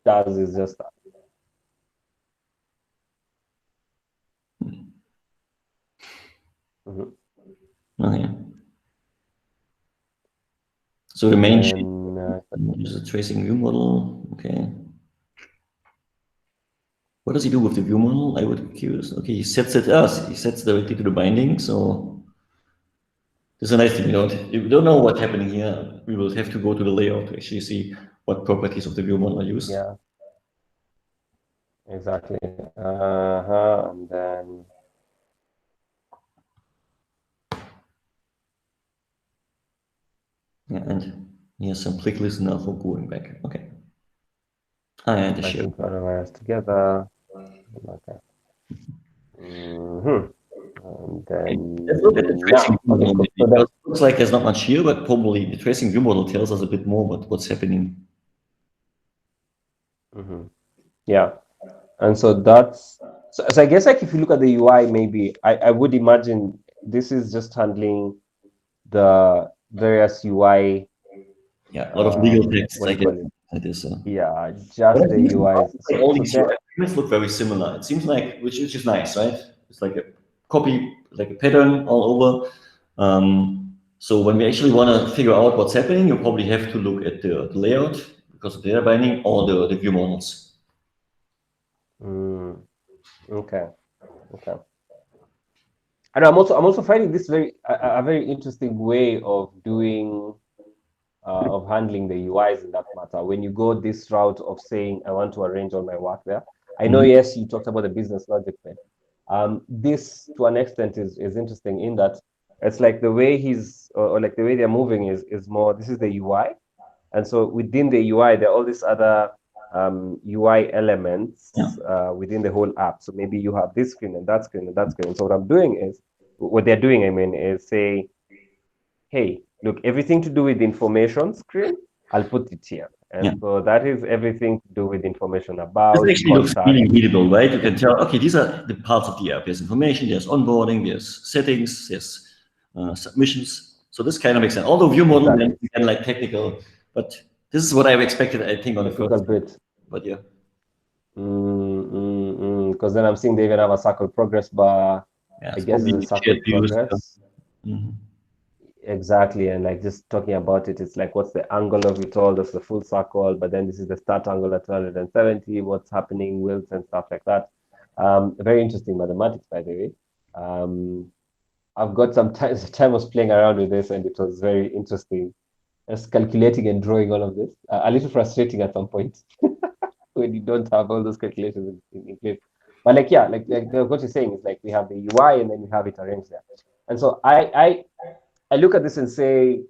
does is just that. Okay. So the main uses a tracing view model. Okay. What does he do with the view model? I would be curious. Okay, he sets it he sets directly to the binding. So this is a nice thing. You don't know what's happening here. We will have to go to the layout to actually see what properties of the view model are used. Yeah. Exactly. And then yeah, and here's some click listener for going back. Okay. And the share. Otherwise together. Okay. And then let's look at the tracing view model. It looks like there's not much here, but probably the tracing view model tells us a bit more about what's happening. Yeah. And so that's so I guess like if you look at the UI, maybe I would imagine this is just handling the various UI. Yeah, a lot of legal text like this. Yeah, just the UI. So all these UI payments look very similar. It seems like, which is nice, right? It's like a copy, like a pattern all over. So when we actually want to figure out what's happening, you probably have to look at the layout because of data binding or the view models. Okay. And I'm also finding this a very interesting way of doing of handling the UIs in that matter. When you go this route of saying I want to arrange all my work there, I know yes, you talked about the business logic bit. This to an extent is interesting in that it's like the way or like the way they're moving is more. This is the UI, and so within the UI there are all these other UI elements within the whole app. So maybe you have this screen and that screen and that screen. So what they're doing, is say, hey, look, everything to do with the information screen, I'll put it here. And so that is everything to do with information about. This actually looks really readable, right? You can tell, okay, these are the parts of the app. There's information, there's onboarding, there's settings, there's submissions. So this kind of makes sense. Although view model again, like technical, but this is what I've expected, I think, on the first bit. But yeah. Because then I'm seeing they even have a circle progress bar. Yeah, I guess it's a circle progress. Exactly, and like just talking about it, it's like what's the angle of it all? That's the full circle, but then this is the start angle at 270. What's happening, wilts and stuff like that. Very interesting mathematics, by the way. I've got some time. I was playing around with this, and it was very interesting. Just calculating and drawing all of this. A little frustrating at some point when you don't have all those calculations in place. But like what you're saying is like we have the UI and then we have it arranged there. And so I look at this and say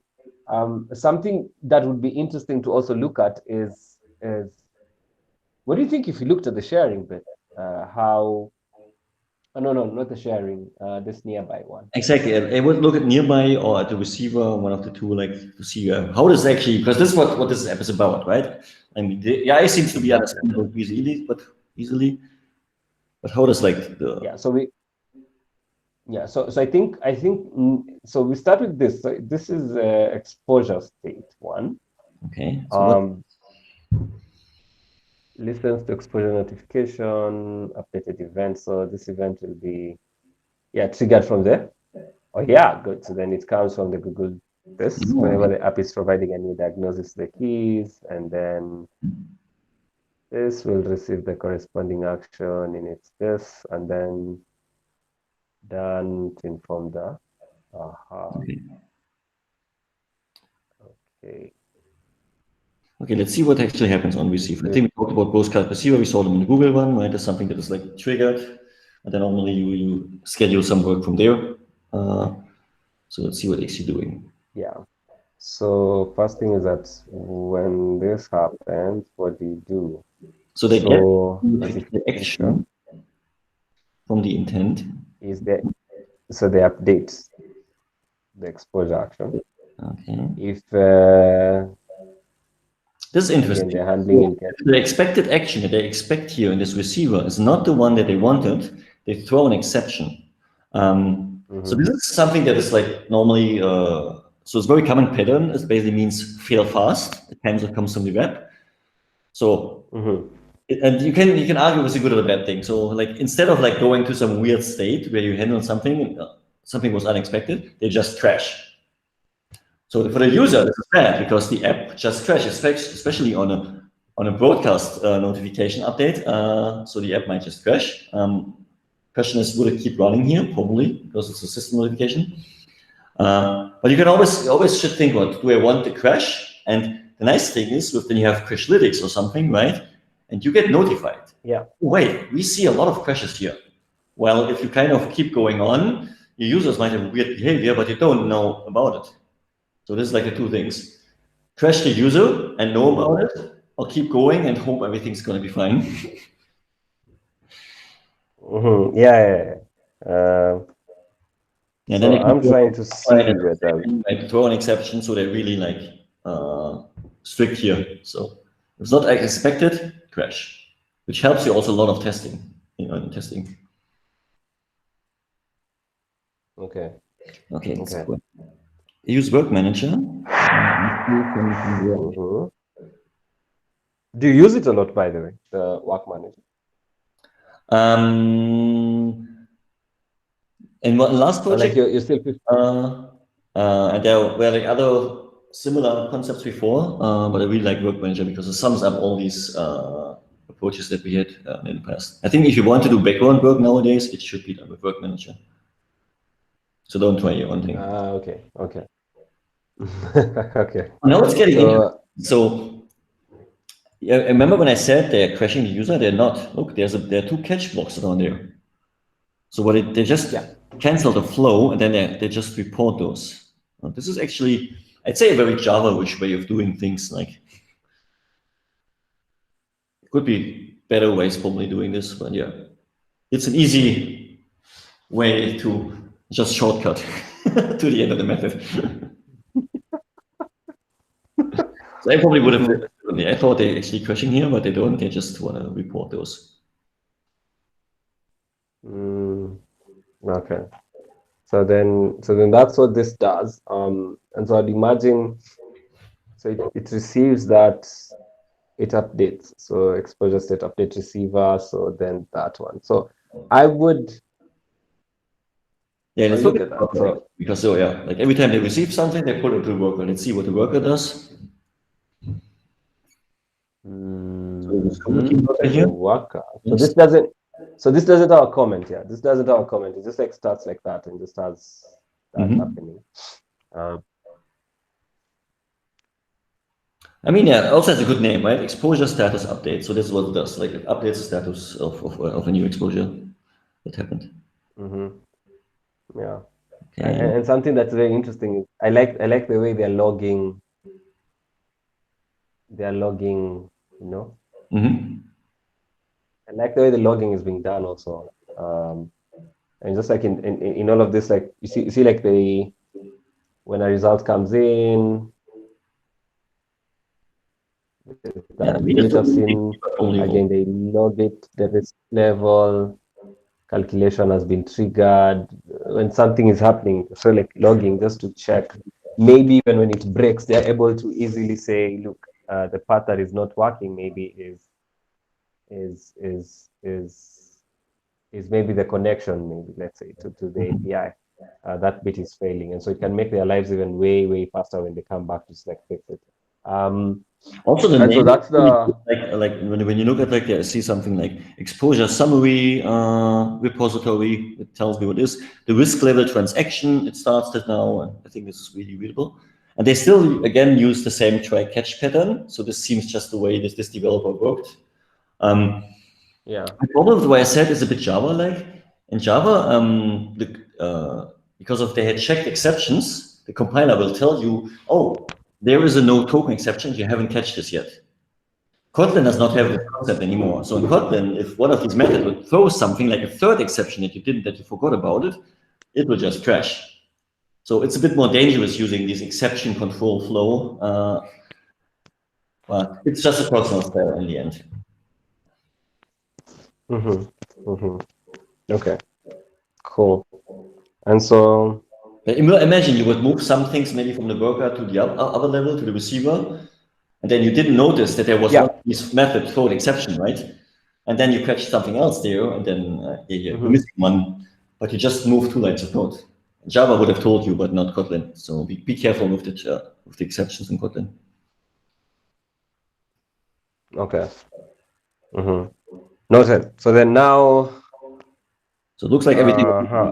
something that would be interesting to also look at is what do you think if you looked at the sharing bit? How No, not the sharing. This nearby one. Exactly. I would look at nearby or at the receiver, one of the two, like to see how this actually, because this is what this app is about, right? I mean, the AI seems to be understandable easily, but how does like the so I think so we start with this. So this is exposure state one. okay? So Listens to exposure notification, updated event. So this event will be triggered from there. Oh yeah, good. So then it comes from the Google this whenever the app is providing a new diagnosis, the keys, and then this will receive the corresponding action in its this, and then done to inform the okay. Okay, let's see what actually happens on receiver. I think we talked about postcard receiver. We saw them in the Google one, right? There's something that is like triggered, and then normally you schedule some work from there. So let's see what it's doing. Yeah. So first thing is that when this happens, what do you do? So they get the action from the intent. Is there so they update the exposure action. Okay. If this is interesting. They're handling the expected action that they expect here in this receiver is not the one that they wanted, they throw an exception. So this is something that is like normally, so it's very common pattern. It basically means fail fast. It comes from the web. So, and you can argue it's a good or a bad thing. So like, instead of like going to some weird state where you handle something, something was unexpected, they just crash. So for the user, this is bad because the app just crashes, especially on a broadcast notification update. So the app might just crash. Question is, would it keep running here? Probably, because it's a system notification. But you can always should think, what do I want to crash? And the nice thing is, when you have Crashlytics or something, right? And you get notified. Yeah. Wait, we see a lot of crashes here. Well, if you kind of keep going on, your users might have weird behavior, but you don't know about it. So this is like the two things: crash the user and know about it, or keep going and hope everything's going to be fine. And then I'm trying to see whether like throw an exception, so they're really like strict here. So if it's not expected, crash, which helps you also a lot of testing, in testing. Okay. So use Work Manager. Do you use it a lot, by the way, the Work Manager? In what last project? Like you're still. And there were like other similar concepts before, but I really like Work Manager because it sums up all these approaches that we had in the past. I think if you want to do background work nowadays, it should be done with Work Manager. So don't try your own thing. Okay. Okay. Now it's getting interesting. So yeah, remember when I said they're crashing the user? They're not. Look, there are two catch blocks down there. So what they just cancel the flow, and then they just report those. This is actually, I'd say, a very Java-ish way of doing things. Like, it could be better ways probably doing this, but yeah, it's an easy way to just shortcut to the end of the method. So I probably would have. I thought they're actually crashing here, but they don't. They just want to report those. Okay. So then that's what this does. And so I'd imagine, so it receives that, it updates. So exposure state update receiver. So then that one. So I would. Yeah, let's look at that. So, because like every time they receive something, they put it to the worker. Let's see what the worker does. Worker. So this doesn't. So this doesn't have a comment. Yeah, this doesn't have a comment. It just like starts like that and just has that happening. I mean, yeah, also has a good name, right? Exposure status update. So this is what it does. Like, it updates the status of a new exposure that happened. Yeah. Okay. And something that's very interesting is I like the way they're logging. You know. I like the way the logging is being done also. And just like in all of this, like you see like when a result comes in, that we just bit of don't scene, only again, they log it, the risk level, calculation has been triggered, when something is happening, so like logging just to check. Maybe even when it breaks, they're able to easily say, look, the part that is not working maybe is maybe the connection, maybe let's say to the API. That bit is failing, and so it can make their lives even way faster when they come back to just like fix it. Also, the And so name, that's the like when you look at like I see something like exposure summary repository, it tells me what is the risk level transaction. It starts it now, and I think this is really readable. And they still again use the same try catch pattern. So this seems just the way this developer worked. yeah. The problem with what I said is a bit Java-like. In Java, because of they had checked exceptions, the compiler will tell you, oh, there is a no token exception, you haven't catched this yet. Kotlin does not have this concept anymore. So in Kotlin, if one of these methods would throw something like a third exception that you forgot about it, it will just crash. So it's a bit more dangerous using this exception control flow. But it's just a personal style in the end. Okay, cool. And so imagine you would move some things maybe from the worker to the other level, to the receiver, and then you didn't notice that there was one of these method throw an exception, right? And then you catch something else there, and then you're missing one, but you just moved 2 lines of code. Java would have told you, but not Kotlin. So be careful with the exceptions in Kotlin. okay. Noted. So then now. So it looks like everything.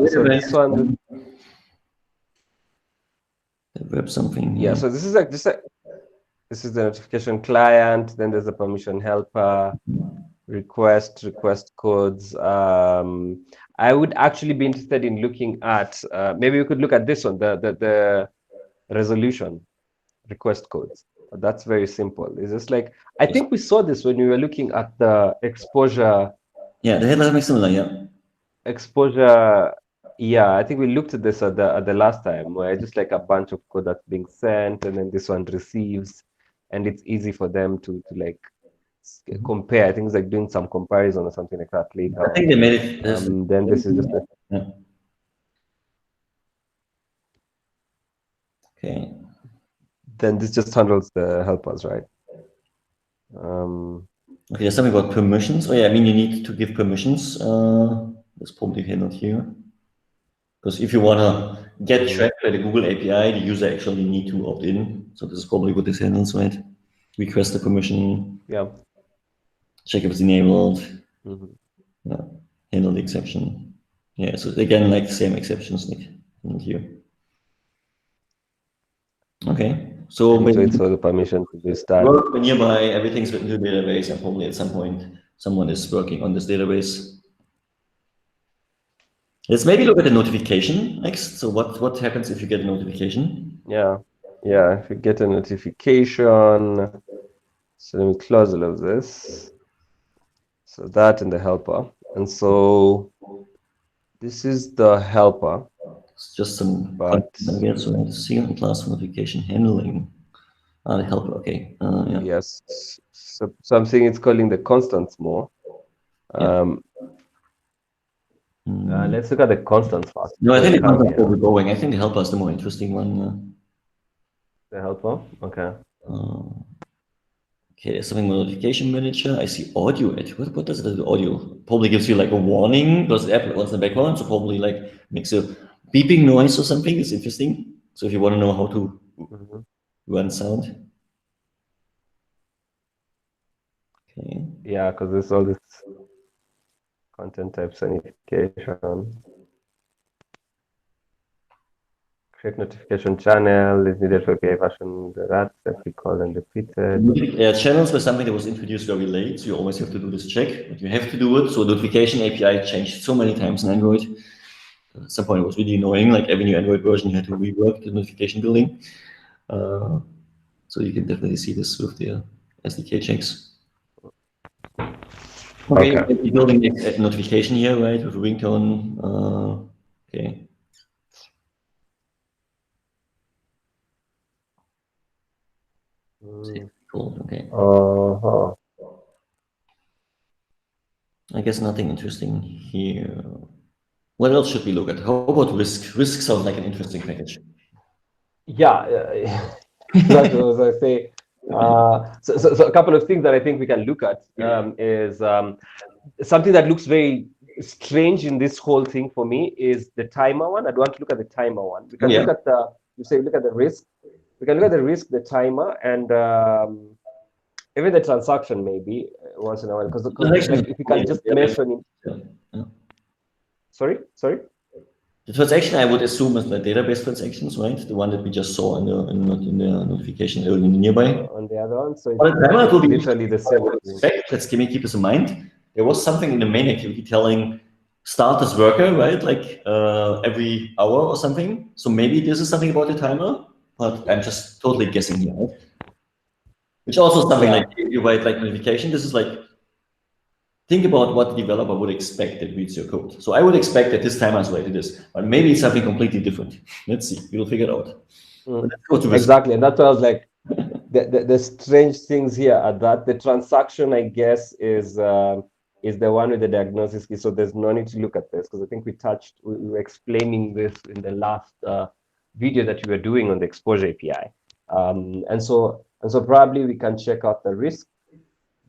So this one. Web something. Yeah. So this is like this is the notification client. Then there's the permission helper, request codes. I would actually be interested in looking at maybe we could look at this one, the resolution request codes. That's very simple. It's just like I think we saw this when we were looking at the exposure. Yeah, the headline is similar. Yeah. Exposure. Yeah, I think we looked at this at the last time, where it's just like a bunch of code that's being sent, and then this one receives, and it's easy for them to like compare. I think it's like doing some comparison or something like that later. I think they made it. Then this is just okay. Then this just handles the helpers, right? Okay, there's something about permissions. Oh yeah, I mean you need to give permissions. That's probably handled here. Because if you want to get tracked by the Google API, the user actually need to opt in. So this is probably what this handles, right? Request the permission. Yeah. Check if it's enabled. Yeah. Handle the exception. Yeah. So again, like the same exceptions here. Okay. So wait for the permission to be started. Work nearby, everything's written to the database, and probably at some point someone is working on this database. Let's maybe look at the notification next. So what happens if you get a notification? Yeah, if you get a notification, so let me close all of this. So that in the helper. And so this is the helper. It's just some content, I guess, so single class notification handling. The helper, okay. Yeah. Yes. So I'm saying it's calling the constants more. Let's look at the constants first. No, I think the constants are going. I think the helper is the more interesting one. The helper? Okay. Okay, there's something with notification manager. I see audio. What does it do? Audio probably gives you like a warning because the app runs in the background, so probably like makes a beeping noise or something. It's interesting. So if you want to know how to run sound. Okay. Yeah, because there's all this content type sanification. Create notification channel is needed for API version. That's actually called and repeated. Yeah, channels were something that was introduced very late, so you always have to do this check, but you have to do it. So notification API changed so many times in Android. At some point, it was really annoying. Like every new Android version, you had to rework the notification building. So you can definitely see this with the SDK checks. Okay, Okay. we're building a notification here, right, with a ringtone. Okay. Cool. Okay. I guess nothing interesting here. What else should we look at? How about Risk? Risk sounds like an interesting package. Yeah, that's what I say. So a couple of things that I think we can look at is something that looks very strange in this whole thing for me is the timer one. I'd want to look at the timer one. We can look at the, you say look at the risk. We can look at the risk, the timer, and even the transaction maybe once in a while. Because like, if you can just mention it. Sorry? The transaction I would assume is the database transactions, right? The one that we just saw in the notification in the nearby. On the other one, so it's literally the same. Let's keep this in mind. There was something in the main activity telling start this worker, right? Like every hour or something. So maybe this is something about the timer, but I'm just totally guessing here, right? Which also is something like you write like notification. This is like, think about what the developer would expect that reads your code. So I would expect that this timer is related to this, but maybe it's something completely different. Let's see. We'll figure it out. Let's go to exactly, and that's why I was like, the strange things here are that the transaction, I guess, is the one with the diagnosis key. So there's no need to look at this because I think we were explaining this in the last video that we were doing on the exposure API. And so probably we can check out the risk,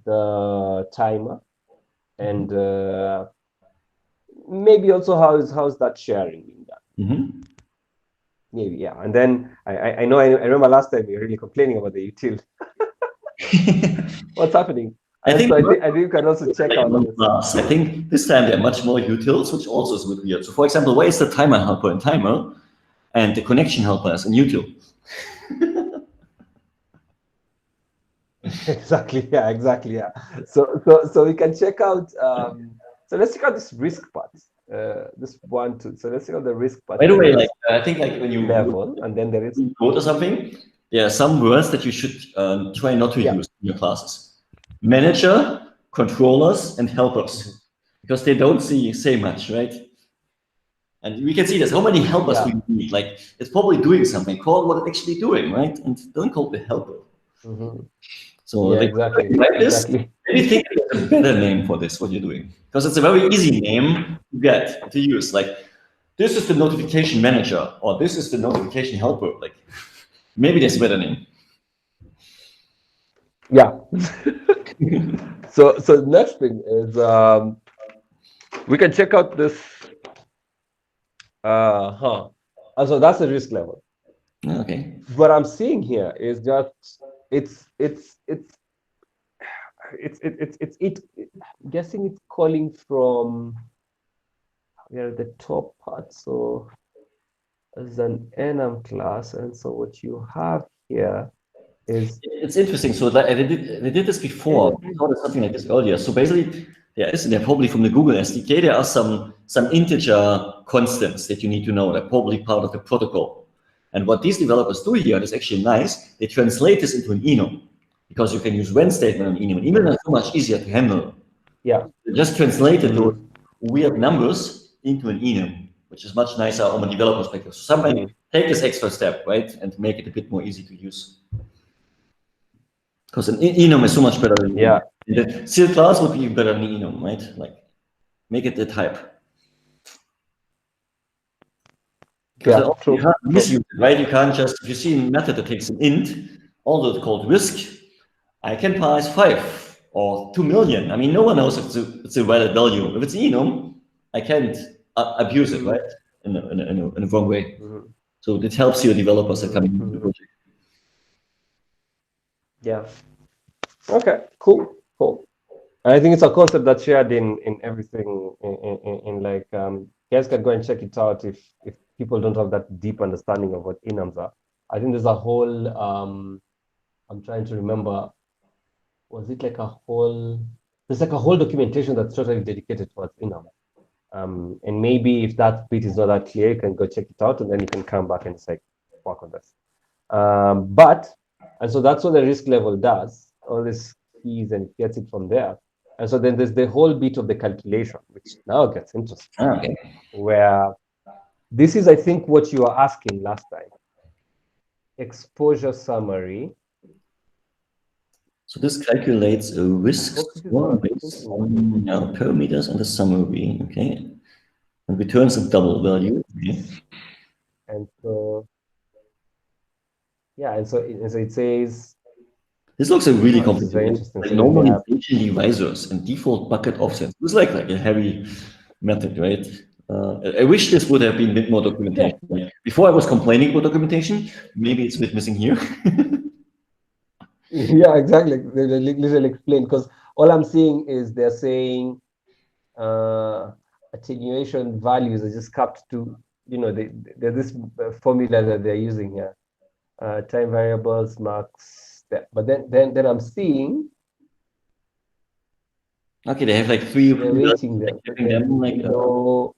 the timer, and maybe also how's that sharing being done. Maybe, yeah. And then I remember last time you were really complaining about the util. What's happening? I think you can also check out this. I think this time there are much more utils, which also is a bit weird. So for example, where is the timer helper in timer and the connection helper is in util? Exactly, yeah. So we can check out so let's check out this risk part. This one, two. So let's check out the risk part. By the way, like I think like when you level and then there is code or something, there are some words that you should try not to use in your classes. Manager, controllers, and helpers, because they don't say much, right? And we can see this. How many helpers we need? Like it's probably doing something. Call what it's actually doing, right? And don't call the helper. So exactly. Maybe think of a better name for this, what you're doing. Because it's a very easy name to get, to use. Like, this is the notification manager, or this is the notification helper. Like, maybe there's a better name. Yeah. So the next thing is we can check out this. So that's the risk level. Okay. What I'm seeing here is just I'm guessing it's calling from here at the top part. So as an enum class, and so what you have here is it's interesting. So they did this before. We saw something like this earlier. So basically, they're probably from the Google SDK. There are some integer constants that you need to know. They're probably part of the protocol. And what these developers do here is actually nice. They translate this into an enum, because you can use when statement on enum. Enum is so much easier to handle. Yeah. They just translated those weird numbers into an enum, which is much nicer on a developer perspective. So somebody take this extra step, right, and make it a bit more easy to use. Because an enum is so much better than the seal class would be better than enum, right? Like make it the type. Because you can't misuse it, right? You can't just, if you see a method that takes an int, although it's called risk, I can pass 5 or 2 million. I mean, no one knows if it's a valid value. If it's enum, I can't abuse it, right? In a wrong way. So it helps your developers that come into the project. Yeah. Okay. Cool. And I think it's a concept that's shared in everything. In like, you guys can go and check it out if people don't have that deep understanding of what enums are. I think there's a whole. I'm trying to remember. Was it like a whole? There's like a whole documentation that's totally dedicated towards enum. And maybe if that bit is not that clear, you can go check it out, and then you can come back and say, work on this. And so that's what the risk level does. All these keys, and it gets it from there. And so then there's the whole bit of the calculation, which now gets interesting, Okay. where this is, I think, what you were asking last time. Exposure summary. So this calculates a risk Hope this is score what I'm based thinking. on parameters and a summary. Okay. And returns a double value. Okay. And so, yeah, and so it says, This looks really oh, this is very complicated. interesting. Like So then they have, normalization divisors and default bucket offsets. It's like a heavy method, right? I wish this would have been a bit more documentation. Like, before I was complaining about documentation, maybe it's a bit missing here. yeah, exactly. They literally explain, because all I'm seeing is they're saying attenuation values are just capped to, there's this formula that they're using here. Time variables, max, but then I'm seeing. Okay, they have like three. They're rating them. Giving them like low,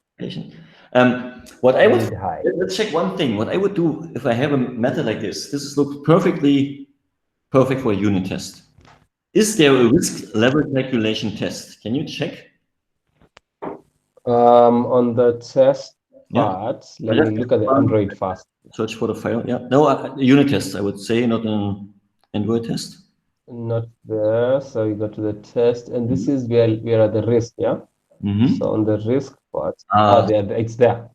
what I would high. let's check one thing. What I would do if I have a method like this, looks perfectly perfect for a unit test. Is there a risk level calculation test? Can you check? On the test part, let me look at the Android first. Search for the file. Yeah, no, unit test. I would say, not an Android test. Not there. So you go to the test, and this is where we are at the risk. Yeah. So on the risk part, it's there.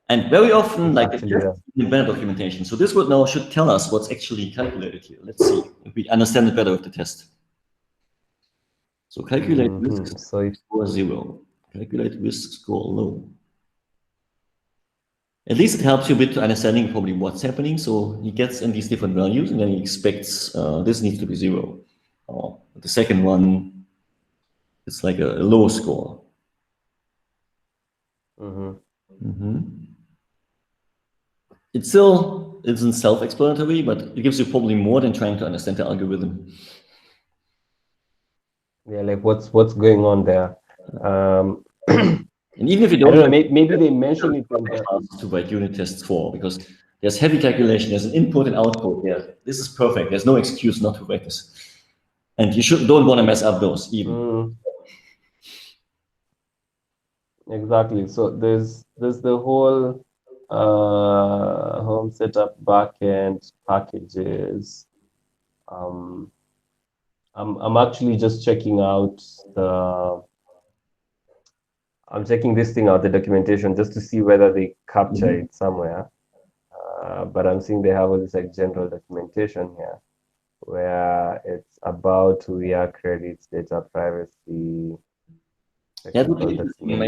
And very often, like in better documentation. So this would now should tell us what's actually calculated here. Let's see if we understand it better with the test. So calculate risk score 0. Calculate risk score low. At least it helps you a bit to understanding probably what's happening. So he gets in these different values, and then he expects this needs to be 0. The second one, it's like a low score. It still isn't self-explanatory, but it gives you probably more than trying to understand the algorithm. Yeah, like what's going on there. And even if you don't, know, maybe they mention it in to write unit tests for, because there's heavy calculation, there's an input and output there. This is perfect. There's no excuse not to write this. And you don't want to mess up those even. Exactly. So there's the whole home setup backend packages. I'm actually just checking out I'm checking this thing out, the documentation, just to see whether they capture it somewhere. But I'm seeing they have all this like general documentation here, where it's about React credits, data privacy. The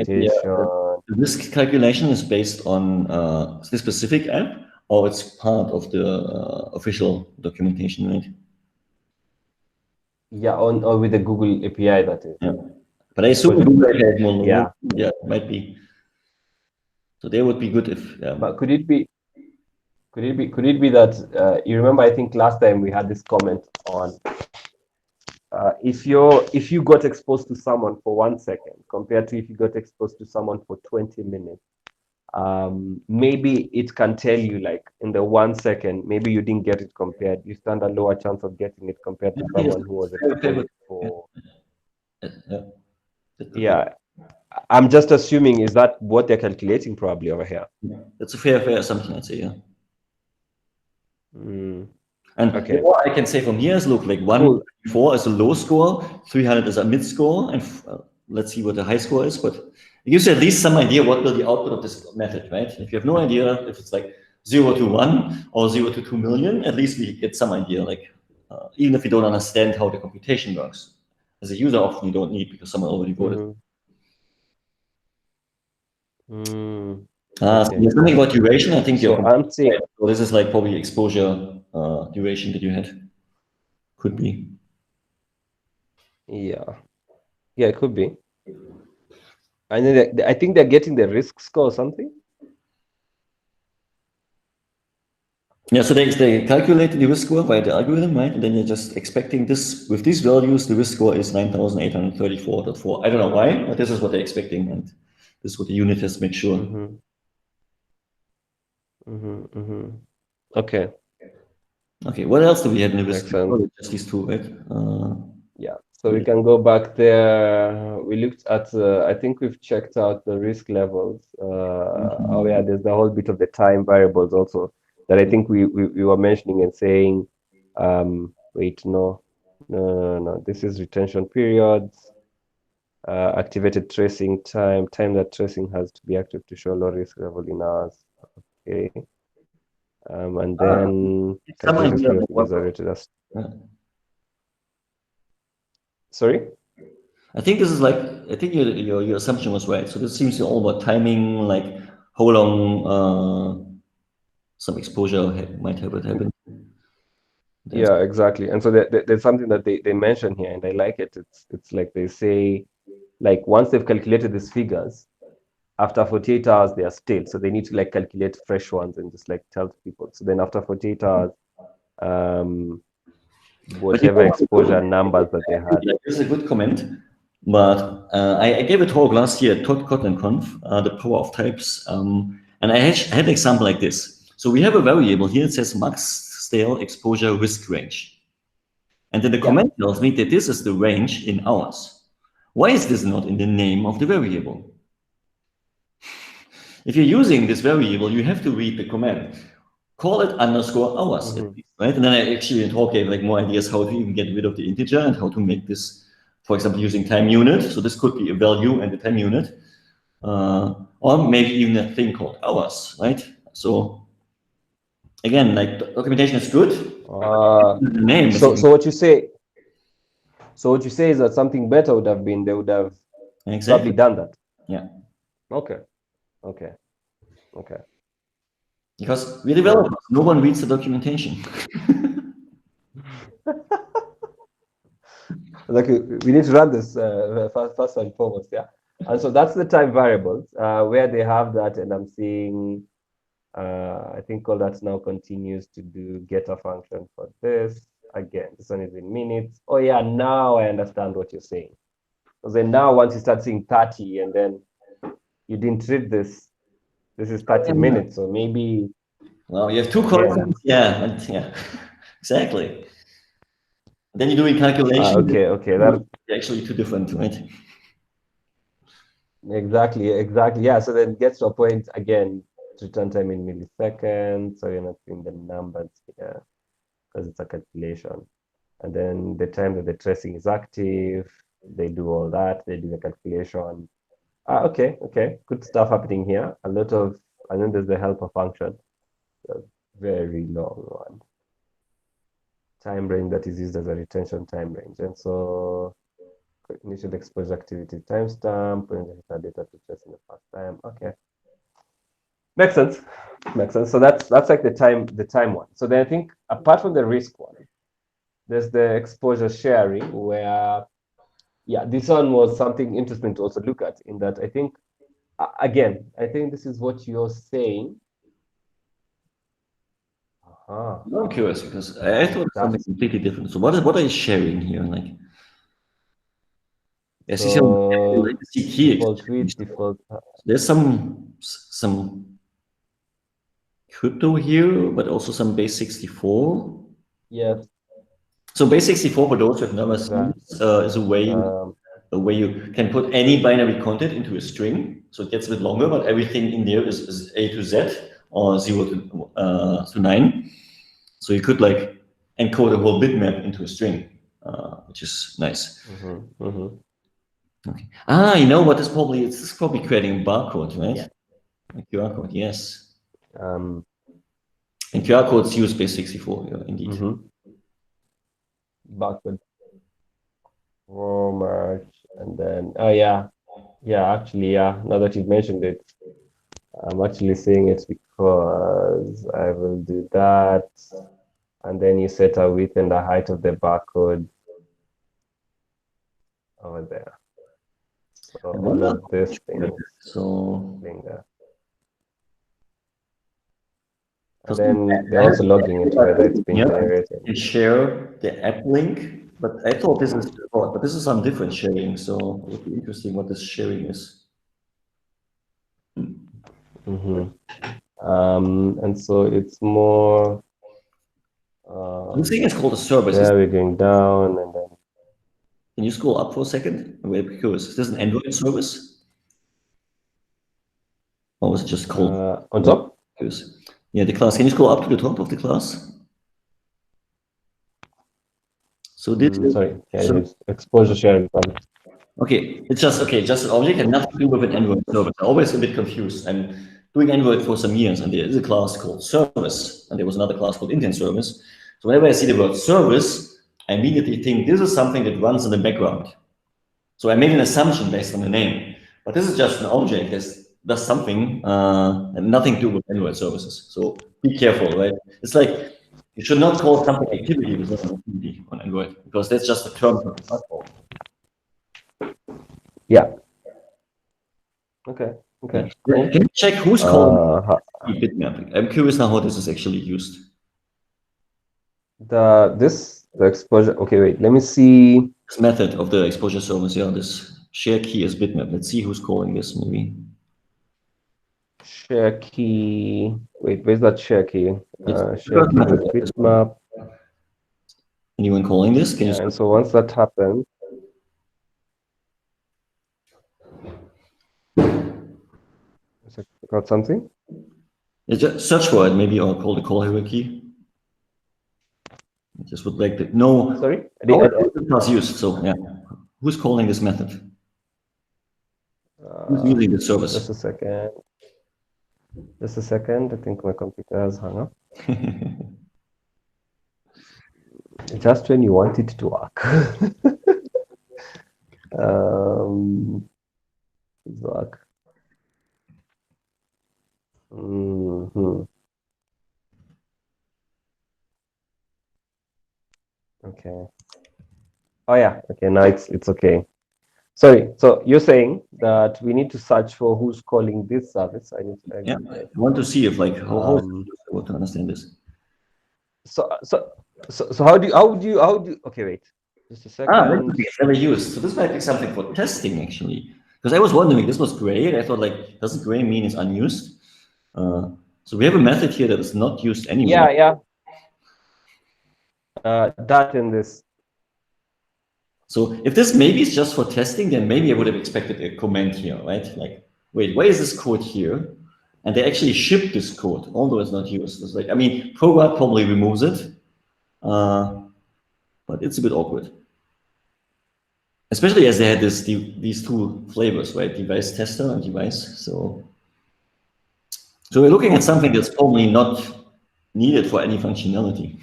risk calculation is based on the specific app, or it's part of the official documentation, right? Yeah, or with the Google API, that is. Yeah. But I assume Google has more. Yeah, it might be. So they would be good if. But could it be that you remember? I think last time we had this comment on if you got exposed to someone for 1 second compared to if you got exposed to someone for 20 minutes, maybe it can tell you, like, in the 1 second, maybe you didn't get it compared. You stand a lower chance of getting it compared to someone who was exposed for. Yeah, I'm just assuming, is that what they're calculating probably over here? That's a fair assumption, I'd say, yeah. And okay, what I can say from here is, look, like 104 is a low score, 300 is a mid score, and let's see what the high score is. But it gives you at least some idea what will the output of this method, right? If you have no idea if it's like 0 to 1 or 0 to 2 million, at least we get some idea, like even if you don't understand how the computation works. As a user, often you don't need, because someone already voted. So there's something about duration. I think I'm seeing. So this is like probably exposure duration that you had. Could be. Yeah, it could be. And then I think they're getting the risk score or something. Yeah, so they calculate the risk score by the algorithm, right? And then you're just expecting this with these values. The risk score is 9,834.4. I don't know why, but this is what they're expecting, and this is what the unit test makes sure. Okay. Okay. What else do we have in the risk score? Just these two, right? Yeah. So we can go back there. We looked at, I think we've checked out the risk levels. Oh yeah, there's the whole bit of the time variables also that I think we were mentioning and saying, wait, no. This is retention periods, activated tracing time that tracing has to be active to show low risk level in hours. Okay. And then some calculated idea period of what. figures are rated as. Sorry? I think this is like, I think your assumption was right. So this seems all about timing, like how long some exposure might have happened. Yeah, exactly. And so there's something that they mention here, and I like it. It's like they say, like once they've calculated these figures, after 48 hours they are stale. So they need to like calculate fresh ones and just like tell people. So then after 48 hours, whatever exposure numbers that they had. This is a good comment, but I gave a talk last year at Kotlin Conf, the power of types, and I had an example like this. So we have a variable here. It says max stale exposure risk range, and then the comment tells me that this is the range in hours. Why is this not in the name of the variable? If you're using this variable, you have to read the command. Call it underscore hours, right? And then I actually in talk gave like more ideas how to even get rid of the integer and how to make this, for example, using time unit. So this could be a value and a time unit, or maybe even a thing called hours, right? So again, like documentation is good. The name. So what you say? So what you say is that something better would have been they would have probably done that. Yeah. Okay. Because we developers, no one reads the documentation. Like we need to run this first and foremost, yeah. And so that's the time variables where they have that, and I'm seeing, I think all that now continues to do getter function for this. Again, this one is in minutes. Oh yeah, now I understand what you're saying. Because then now once you start seeing 30 and then you didn't read this is 30 minutes, so maybe. Well, you have two columns, yeah, exactly. Then you're doing calculation. Okay, that's actually two different, right? Exactly. Yeah. So then it gets to a point again, return time in milliseconds. So you're not seeing the numbers here because it's a calculation. And then the time that the tracing is active, they do all that, they do the calculation. Okay. Good stuff happening here. And then there's the helper function. A very long one. Time range that is used as a retention time range. And so initial exposure activity timestamp, putting the data to trace in the first time. Okay. Makes sense. So that's like the time one. So then I think apart from the risk one, there's the exposure sharing where, yeah, this one was something interesting to also look at in that I think, again, I think this is what you're saying. I'm curious because I thought something completely different. So what are you sharing here? Like, so default width, default. There's some crypto here, but also some base64. Yes. So base64, for those who have never seen, is a way you can put any binary content into a string. So it gets a bit longer, but everything in there is A to Z or 0 to 9. So you could like encode a whole bitmap into a string, which is nice. Okay. You know what? This is probably creating a barcode, right? Yeah. A QR code, yes. And QR codes use base64, yeah, indeed. Backward format, and then actually, now that you've mentioned it, I'm actually saying it because I will do that, and then you set a width and the height of the barcode over there. So all of this thing. So and then they're also logging it whether it's been generated. You share the app link, but I thought this is some different sharing. So it would be interesting what this sharing is. And so it's more. This thing is called a service. Yeah, we're going down, and then. Can you scroll up for a second? I'm very curious. Is this an Android service? Or was it just called? On top? Curious. Yeah, the class. Can you scroll up to the top of the class? So this is, Sorry, yeah, so, it's exposure sharing service. okay, it's just an object and nothing to do with an Android service. I'm always a bit confused. I'm doing Android for some years, and there is a class called service, and there was another class called intent service. So whenever I see the word service, I immediately think this is something that runs in the background. So I made an assumption based on the name, but this is just an object that does something and nothing to do with Android services. So be careful, right? It's like you should not call something activity without an activity on Android, because that's just a term for the platform. Yeah. Okay. Okay. Cool. Can you check who's calling bitmap? I'm curious now how this is actually used. The exposure. Okay, wait. Let me see. This method of the exposure service, yeah, this share key is bitmap. Let's see who's calling this maybe. Share key. Wait, where's that share key? It's Share key with bitmap. Anyone calling this? Can you? And so once that happens, got something? Just search for it, maybe, or call the call hierarchy. I just would like to know. Sorry? How is the class used? So, yeah. Who's calling this method? Who's using the service? Just a second. Just a second. I think my computer has hung up. Just when you want it to work. Work. Okay. Oh yeah. Okay. Now it's okay. Sorry. So you're saying that we need to search for who's calling this service. I want to see if how to understand this. So how do you okay, wait. Just a second. It's never used. So this might be something for testing actually. Because I was wondering, this was gray, and I thought like, doesn't gray mean it's unused? So we have a method here that is not used anymore. Yeah. That and this. So if this maybe is just for testing, then maybe I would have expected a comment here, right? Like, wait, why is this code here? And they actually ship this code, although it's not used. It's like, I mean, Prograd probably removes it, but it's a bit awkward. Especially as they had these two flavors, right? Device tester and device. So we're looking at something that's probably not needed for any functionality.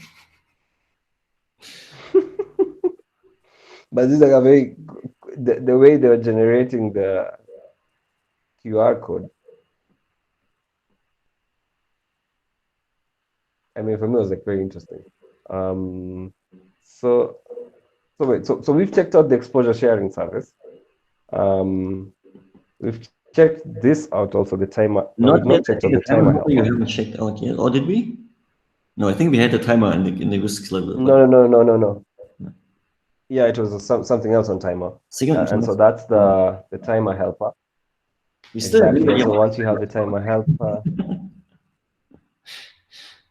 But this is like a very the way they were generating the QR code. I mean, for me, it was like very interesting. So wait, so we've checked out the exposure sharing service. We've checked this out also, the timer. Not we've not checked out the timer helper. You haven't checked out yet, or did we? No, I think we had the timer in the risks level. No. Yeah, it was something else on timer. And so that's the timer helper. Exactly. So once you have the timer helper.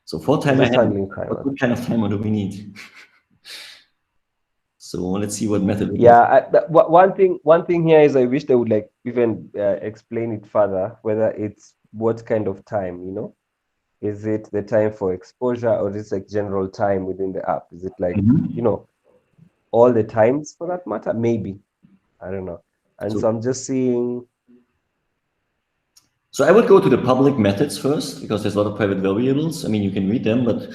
So for timer helper, what kind of timer do we need? So let's see what method. Yeah, one thing here is I wish they would like even explain it further, whether it's what kind of time, you know. Is it the time for exposure, or is it like general time within the app? Is it like, you know, all the times for that matter? Maybe. I don't know. And so I'm just seeing. So I would go to the public methods first, because there's a lot of private variables. I mean, you can read them, but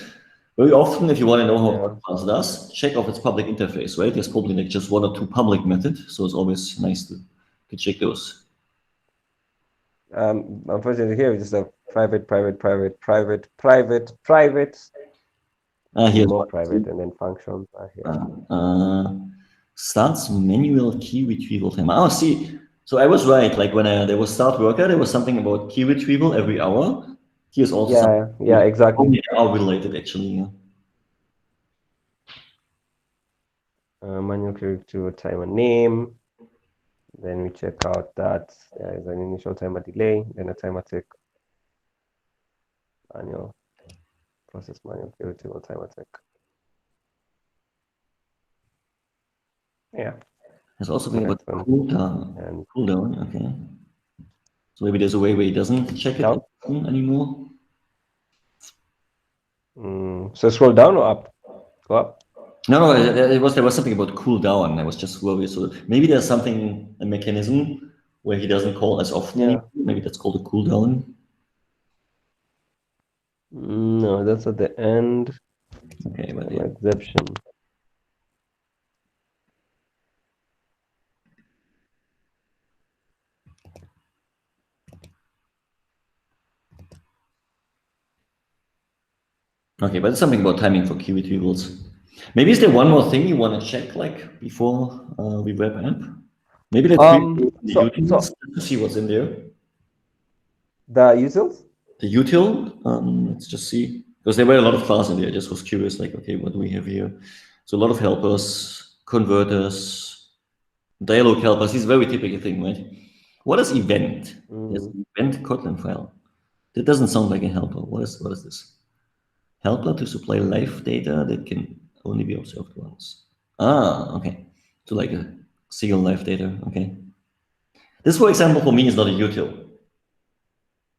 very often, if you want to know how a class does, check off its public interface, right? There's probably like just one or two public methods, so it's always nice to check those. Unfortunately, here we just have private. Here's more private, and then functions are here. Starts manual key retrieval time. Oh, see. So I was right. Like when there was start worker, there was something about key retrieval every hour. Here's also yeah, exactly. Hour related actually. Yeah. Manual key retrieval timer name. Then we check out that there is an initial timer delay, then a timer tick. Manual process manual key retrieval timer tick. Yeah. There's also something about Microphone cooldown. and Cooldown, okay. So maybe there's a way where he doesn't check it down. anymore. So scroll down or up? Go up. No, there was something about cooldown. I was just worried. So maybe there's something, a mechanism where he doesn't call as often Yeah. anymore. Maybe that's called a cooldown. No, that's at the end. Okay, but An yeah. exception. Okay, but it's something about timing for key retrievals. Maybe is there one more thing you want to check, like before we wrap up? Maybe let's read the utils to see what's in there. The utils? The util, let's just see, because there were a lot of classes in there. I just was curious, like, okay, what do we have here? So a lot of helpers, converters, dialog helpers. This is a very typical thing, right? What is event? There's an event Kotlin file. That doesn't sound like a helper. What is this? Helper to supply live data that can only be observed once. Ah, okay. So like a single live data, okay. This, for example, for me is not a util.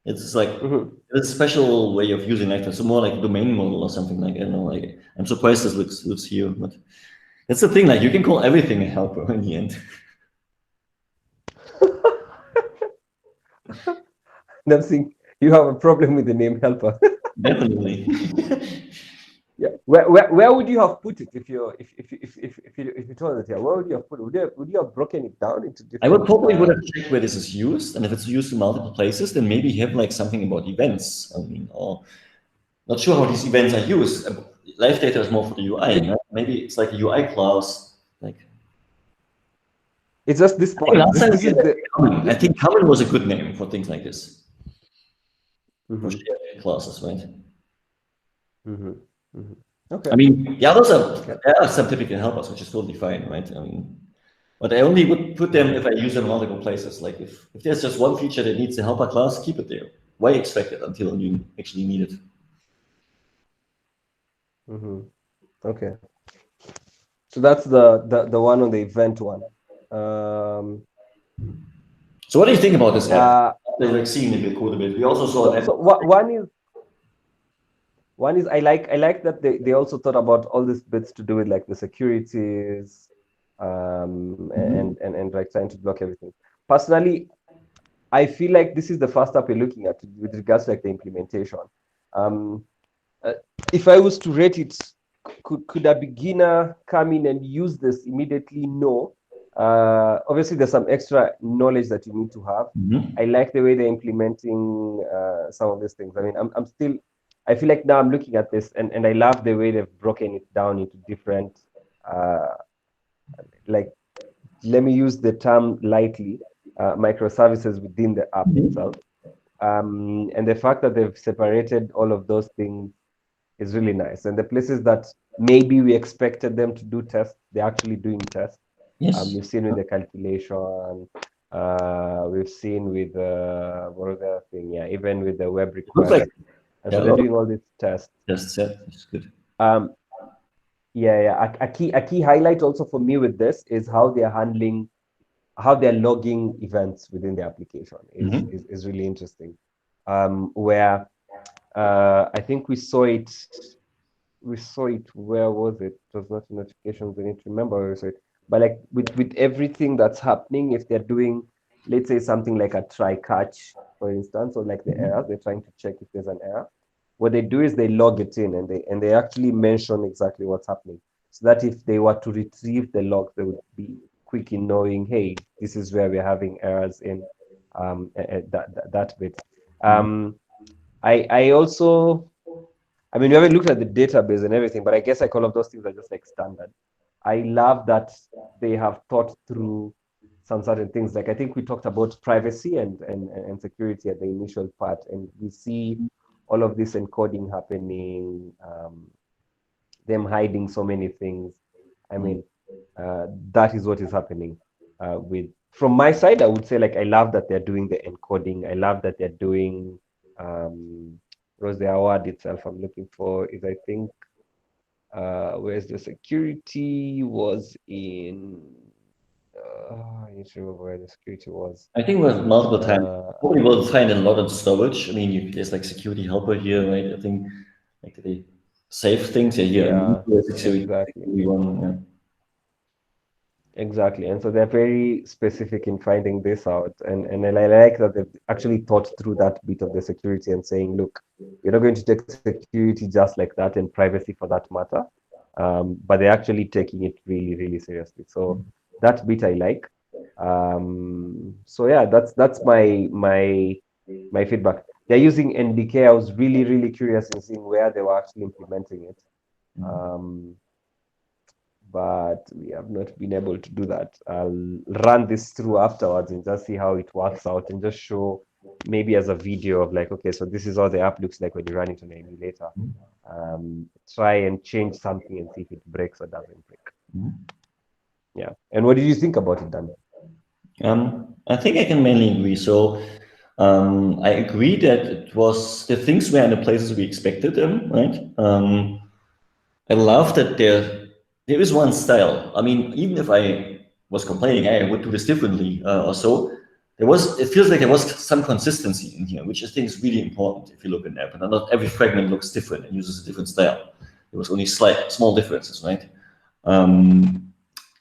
It's like a special way of using live data. So more like a domain model or something like, I don't know, like, I'm surprised this looks here, but that's the thing, like you can call everything a helper in the end. Nothing. You have a problem with the name helper. Definitely. Yeah. Where would you have put it if you told it here? Where would you have put it? Would you have broken it down into different? I would probably would have checked where this is used, and if it's used in multiple places, then maybe have like something about events. I mean, or not sure how these events are used. Live data is more for the UI. No? Maybe it's like a UI class. Like it's just this part. I think common was a good name for things like this. For shared classes, right? Okay. I mean, the others there are some typical helpers, which is totally fine, right? I mean, but I only would put them if I use them in multiple places. Like if there's just one feature that needs a helper class, keep it there. Why expect it until you actually need it? Okay. So that's the one on the event one. So what do you think about this app? After like seeing the code a bit, we also saw that. So one is I like that they also thought about all these bits to do with like the securities, and like trying to block everything. Personally, I feel like this is the first step we're looking at with regards to like the implementation. If I was to rate it, could a beginner come in and use this immediately? No. Obviously, there's some extra knowledge that you need to have. I like the way they're implementing some of these things. I mean, I feel like now I'm looking at this and I love the way they've broken it down into different, like, let me use the term lightly, microservices within the app itself. And the fact that they've separated all of those things is really nice. And the places that maybe we expected them to do tests, they're actually doing tests. Yes. We've seen with the calculation, we've seen with what other thing, yeah, even with the web request. And so they're doing all these tests. Just said, it's good. Yeah. A key highlight also for me with this is how they're handling, how they're logging events within the application is really interesting. Where I think we saw it. Where was it? It was not notifications. I need to remember where we saw it. But like with everything that's happening, if they're doing, let's say something like a try catch, for instance, or like the error, they're trying to check if there's an error. What they do is they log it in and they actually mention exactly what's happening, so that if they were to retrieve the log, they would be quick in knowing, hey, this is where we're having errors in that bit. I also, I mean, we haven't looked at the database and everything, but I guess like all of those things are just like standard. I love that they have thought through some certain things. Like I think we talked about privacy and security at the initial part, and we see all of this encoding happening, them hiding so many things. I mean, that is what is happening from my side. I would say like I love that they're doing the encoding. I love that they're doing was the award itself I'm looking for is, I think, where's the security was in I need to remember where the security was. I think with multiple times, Uh, probably will find a lot of storage. I mean, there's like security helper here, right? I think like they save things here. yeah, Security exactly. one, yeah. Exactly. And so they're very specific in finding this out. And I like that they've actually thought through that bit of the security and saying, look, we're not going to take security just like that and privacy for that matter. But they're actually taking it really, really seriously. So that bit I like. So yeah, that's my feedback. They're using NDK. I was really, really curious in seeing where they were actually implementing it. But we have not been able to do that. I'll run this through afterwards and just see how it works out and just show maybe as a video of like, okay, so this is how the app looks like when you run it on an emulator. Try and change something and see if it breaks or doesn't break. Yeah. And what did you think about it, Dan? I think I can mainly agree. So I agree that it was the things were in the places we expected them, right? I love that there is one style. I mean, even if I was complaining, "Hey, I would do this differently or so. It feels like there was some consistency in here, which I think is really important if you look at an app. And not every fragment looks different and uses a different style. There was only small differences, right?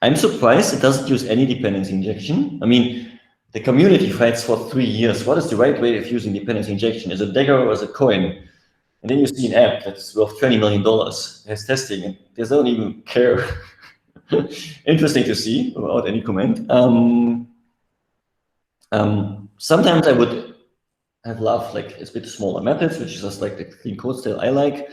I'm surprised it doesn't use any dependency injection. I mean, the community fights for 3 years. What is the right way of using dependency injection? Is it Dagger or is it Coin? And then you see an app that's worth $20 million, has testing, and they don't even care. Interesting to see, without any comment. Sometimes I would have loved like it's a bit smaller methods, which is just like the clean code style I like.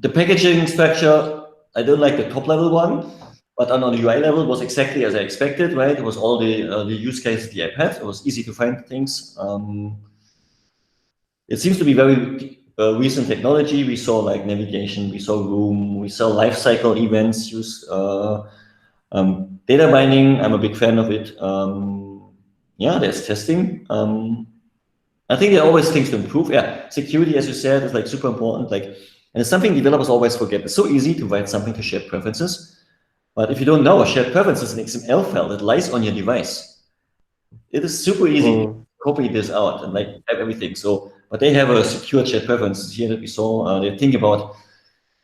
The packaging structure, I don't like the top level one, but on the UI level, it was exactly as I expected, right? It was all the use cases the app had. It was easy to find things. It seems to be very recent technology. We saw like navigation, we saw room, we saw lifecycle events used. Data binding, I'm a big fan of it. Yeah, there's testing. I think there are always things to improve. Yeah, security, as you said, is like super important. Like, and it's something developers always forget. It's so easy to write something to shared preferences, but if you don't know, a shared preference is an XML file that lies on your device. It is super easy to copy this out and like have everything. So, but they have a secure shared preferences here that we saw. They think about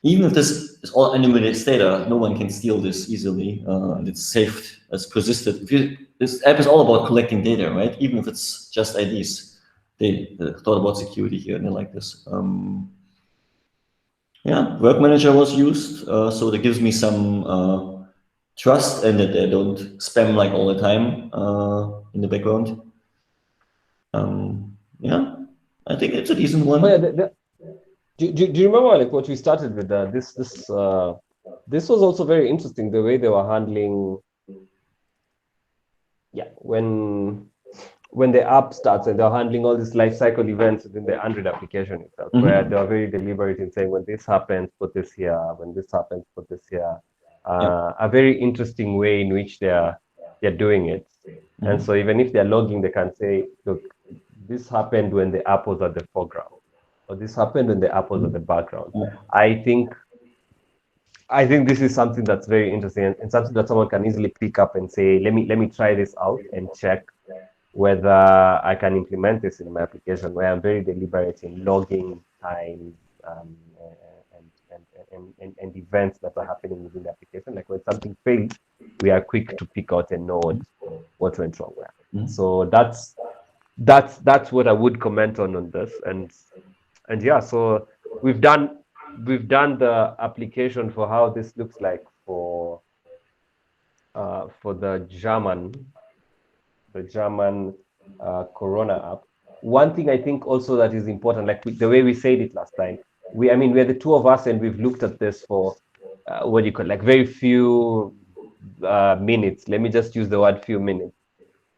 even if this is all anonymized data, no one can steal this easily, and it's saved as persisted. This app is all about collecting data, right? Even if it's just IDs, they thought about security here and they like this. Yeah, Work Manager was used, so that gives me some trust and that they don't spam like all the time in the background. Yeah, I think it's a decent one. Oh, yeah, do you remember like what we started with? This was also very interesting the way they were handling. Yeah, when the app starts and they're handling all these life cycle events within the Android application itself, where they are very deliberate in saying when this happens, put this here. When this happens, put this here. A very interesting way in which they're doing it. And so even if they're logging, they can say, look, this happened when the app was at the foreground, or this happened when the app was at the background. I think this is something that's very interesting and something that someone can easily pick up and say, let me try this out and check whether I can implement this in my application, where I'm very deliberate in logging time and events that are happening within the application. Like when something fails, we are quick to pick out and know what went wrong where. So that's what I would comment on this. And yeah, so we've done the application for how this looks like for the German Corona app. One thing I think also that is important, like the way we said it last time, we're the two of us and we've looked at this for what do you call it, like very few minutes. Let me just use the word few minutes.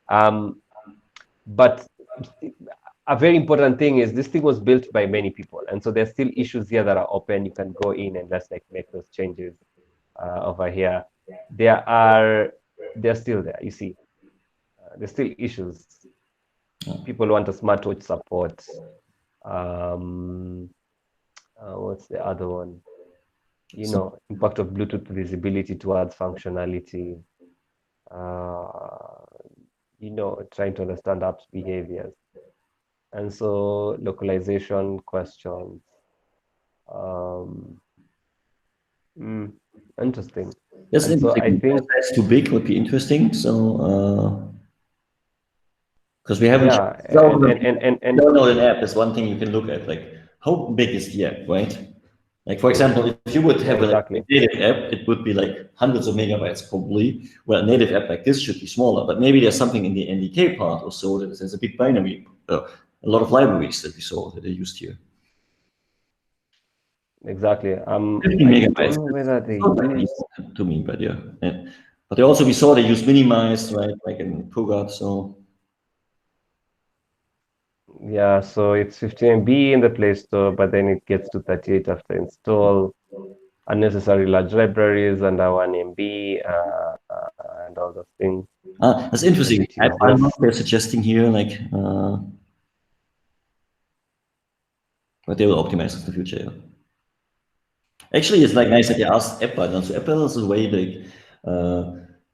But a very important thing is this thing was built by many people, and so there's still issues here that are open. You can go in and just like make those changes over here. They're still there. You see, there's still issues. People want a smartwatch support. What's the other one? Impact of Bluetooth visibility towards functionality. trying to understand apps behaviors. And so localization questions. Um, Interesting. That's And so I interesting. think, That's too big would be interesting. So, because we haven't yeah, and download an app is one thing you can look at. Like, how big is the app, right? Like, for example, if you would yeah, have a exactly. native app, it would be like hundreds of megabytes probably. Well, a native app like this should be smaller, but maybe there's something in the NDK part or so that there's a big binary, a lot of libraries that we saw that are used here. Exactly. 50 I megabytes. don't know whether they Not that use. easy to me, but yeah. But they also, we saw they use minimized, right? Like in Pugad. So Yeah, so it's 15 MB in the Play Store, but then it gets to 38 after install. Unnecessary large libraries under 1 MB, and all those things. that's And interesting. it App uses. they're suggesting here, like, but they will optimize in the future. Yeah. Actually, it's like nice that you asked app bundles. So app bundles is a way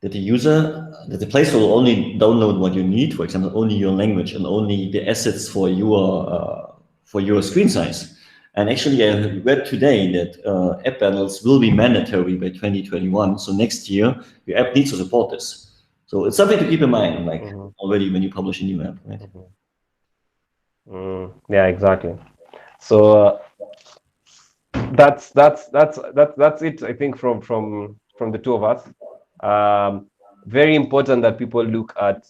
that the user, that the Play Store will only download what you need. For example, only your language and only the assets for your screen size. And actually, I read today that app bundles will be mandatory by 2021. So next year, your app needs to support this. So it's something to keep in mind, like Mhm, already when you publish a new app, right? mhm. Yeah, exactly. So that's it. I think from the two of us. Very important that people look at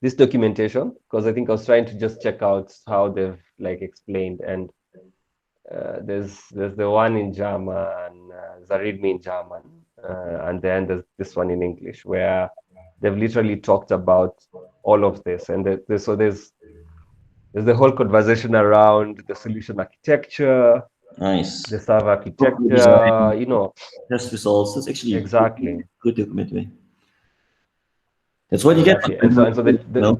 this documentation, because I think I was trying to just check out how they've like explained, and there's the one in German, the README in German, and then there's this one in English where they've literally talked about all of this, and so there's the whole conversation around the solution architecture, Nice. the server Software design, architecture. test results. That's actually Exactly, good documentary. That's what you get. exactly, and so No.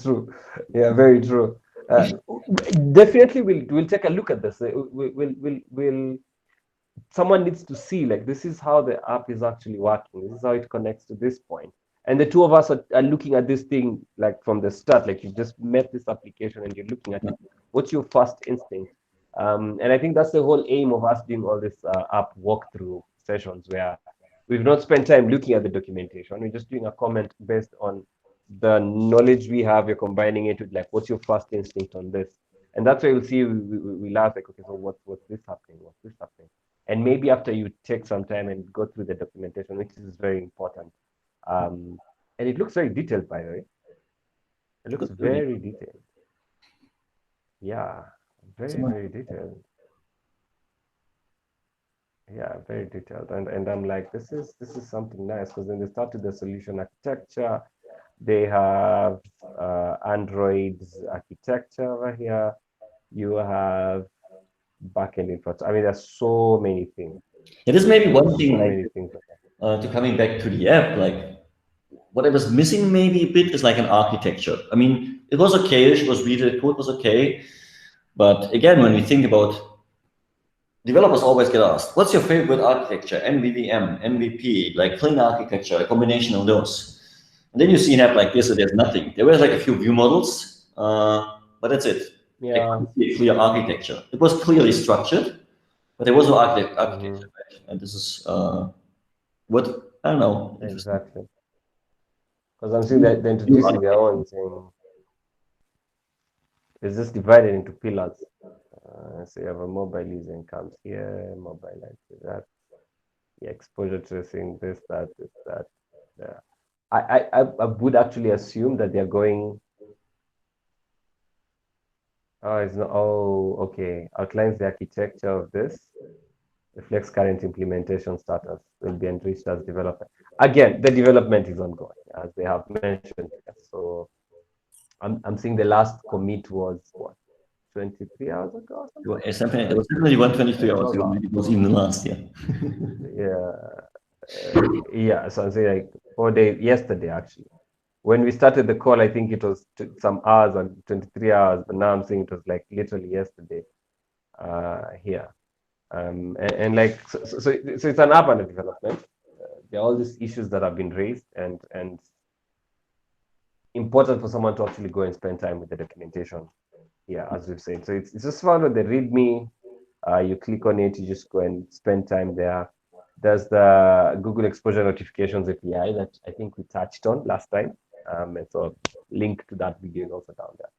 true, yeah, very true. Uh, Definitely, we'll take a look at this. We'll someone needs to see like this is how the app is actually working. This is how it connects to this point. And the two of us are looking at this thing like from the start. Like you just met this application and you're looking at it. What's your first instinct? And I think that's the whole aim of us doing all this app walkthrough sessions where we've not spent time looking at the documentation. We're just doing a comment based on the knowledge we have. You're combining it with like, what's your first instinct on this? And that's why you'll see we laugh like, okay, so what's this happening? What's this happening? And maybe after you take some time and go through the documentation, which is very important. And it looks very detailed, by the way. It looks very detailed. Yeah, very detailed. Yeah, very detailed. And I'm like, this is something nice, because then they started the solution architecture. They have Android's architecture over here. You have backend infrastructure. I mean, there's so many things. It is maybe one thing, So like, many things. to coming back to the app, like, what I was missing maybe a bit is like an architecture. I mean, it was okay, it was read the code was okay. But again, when we think about developers always get asked, what's your favorite architecture? MVVM, MVP, like clean architecture, a combination of those. And then you see an app like this, so there's nothing. There were like a few view models, but that's it. Like, Yeah. clear architecture. It was clearly structured, but there was no architecture. Mhm. Right? And this is what, I don't know, interesting. Exactly. Because I'm seeing that they're New introducing their architecture. own saying it's just divided into pillars. So you have a mobile using comes here, mobile like that, yeah, exposure tracing, this, that. Yeah. I would actually assume that they're going, oh, it's not, oh, okay, outlines the architecture of this, reflects current implementation status, will be enriched as development. Again, the development is ongoing, as they have mentioned. So I'm seeing the last commit was what, 23 hours ago or something? It was definitely 123 Yeah, hours 12 ago. hours. Maybe it was even the last year. Yeah, so I'm saying like 4 days, yesterday actually. When we started the call, I think it was some hours and 23 hours, but now I'm saying it was like literally yesterday here. And like so it's an app under development. There are all these issues that have been raised, and important for someone to actually go and spend time with the documentation. Yeah, as we've said. So it's just found on the README. You click on it, you just go and spend time there. There's the Google Exposure Notifications API that I think we touched on last time. And so link to that video is also down there.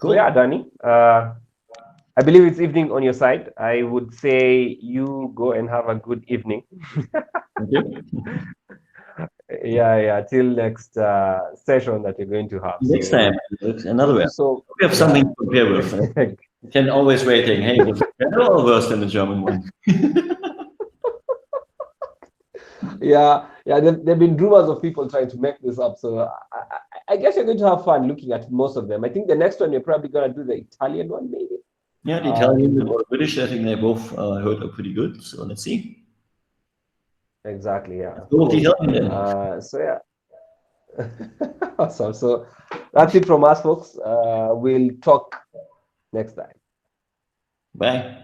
Cool. So yeah, Danny, I believe it's evening on your side. I would say you go and have a good evening. Thank you. Yeah. Till next session that you're going to have. Next time, another way. So We have something to compare with. Can always waiting. Hey, was it better or worse than the German one? yeah. There've been rumors of people trying to make this up. So I guess you're going to have fun looking at most of them. I think the next one you're probably going to do the Italian one, maybe. Yeah, the Italian or the British, I think they both heard are pretty good. So let's see. Exactly. Yeah. Go with the Italian then. So yeah. Awesome. So that's it from us, folks. We'll talk next time. Bye.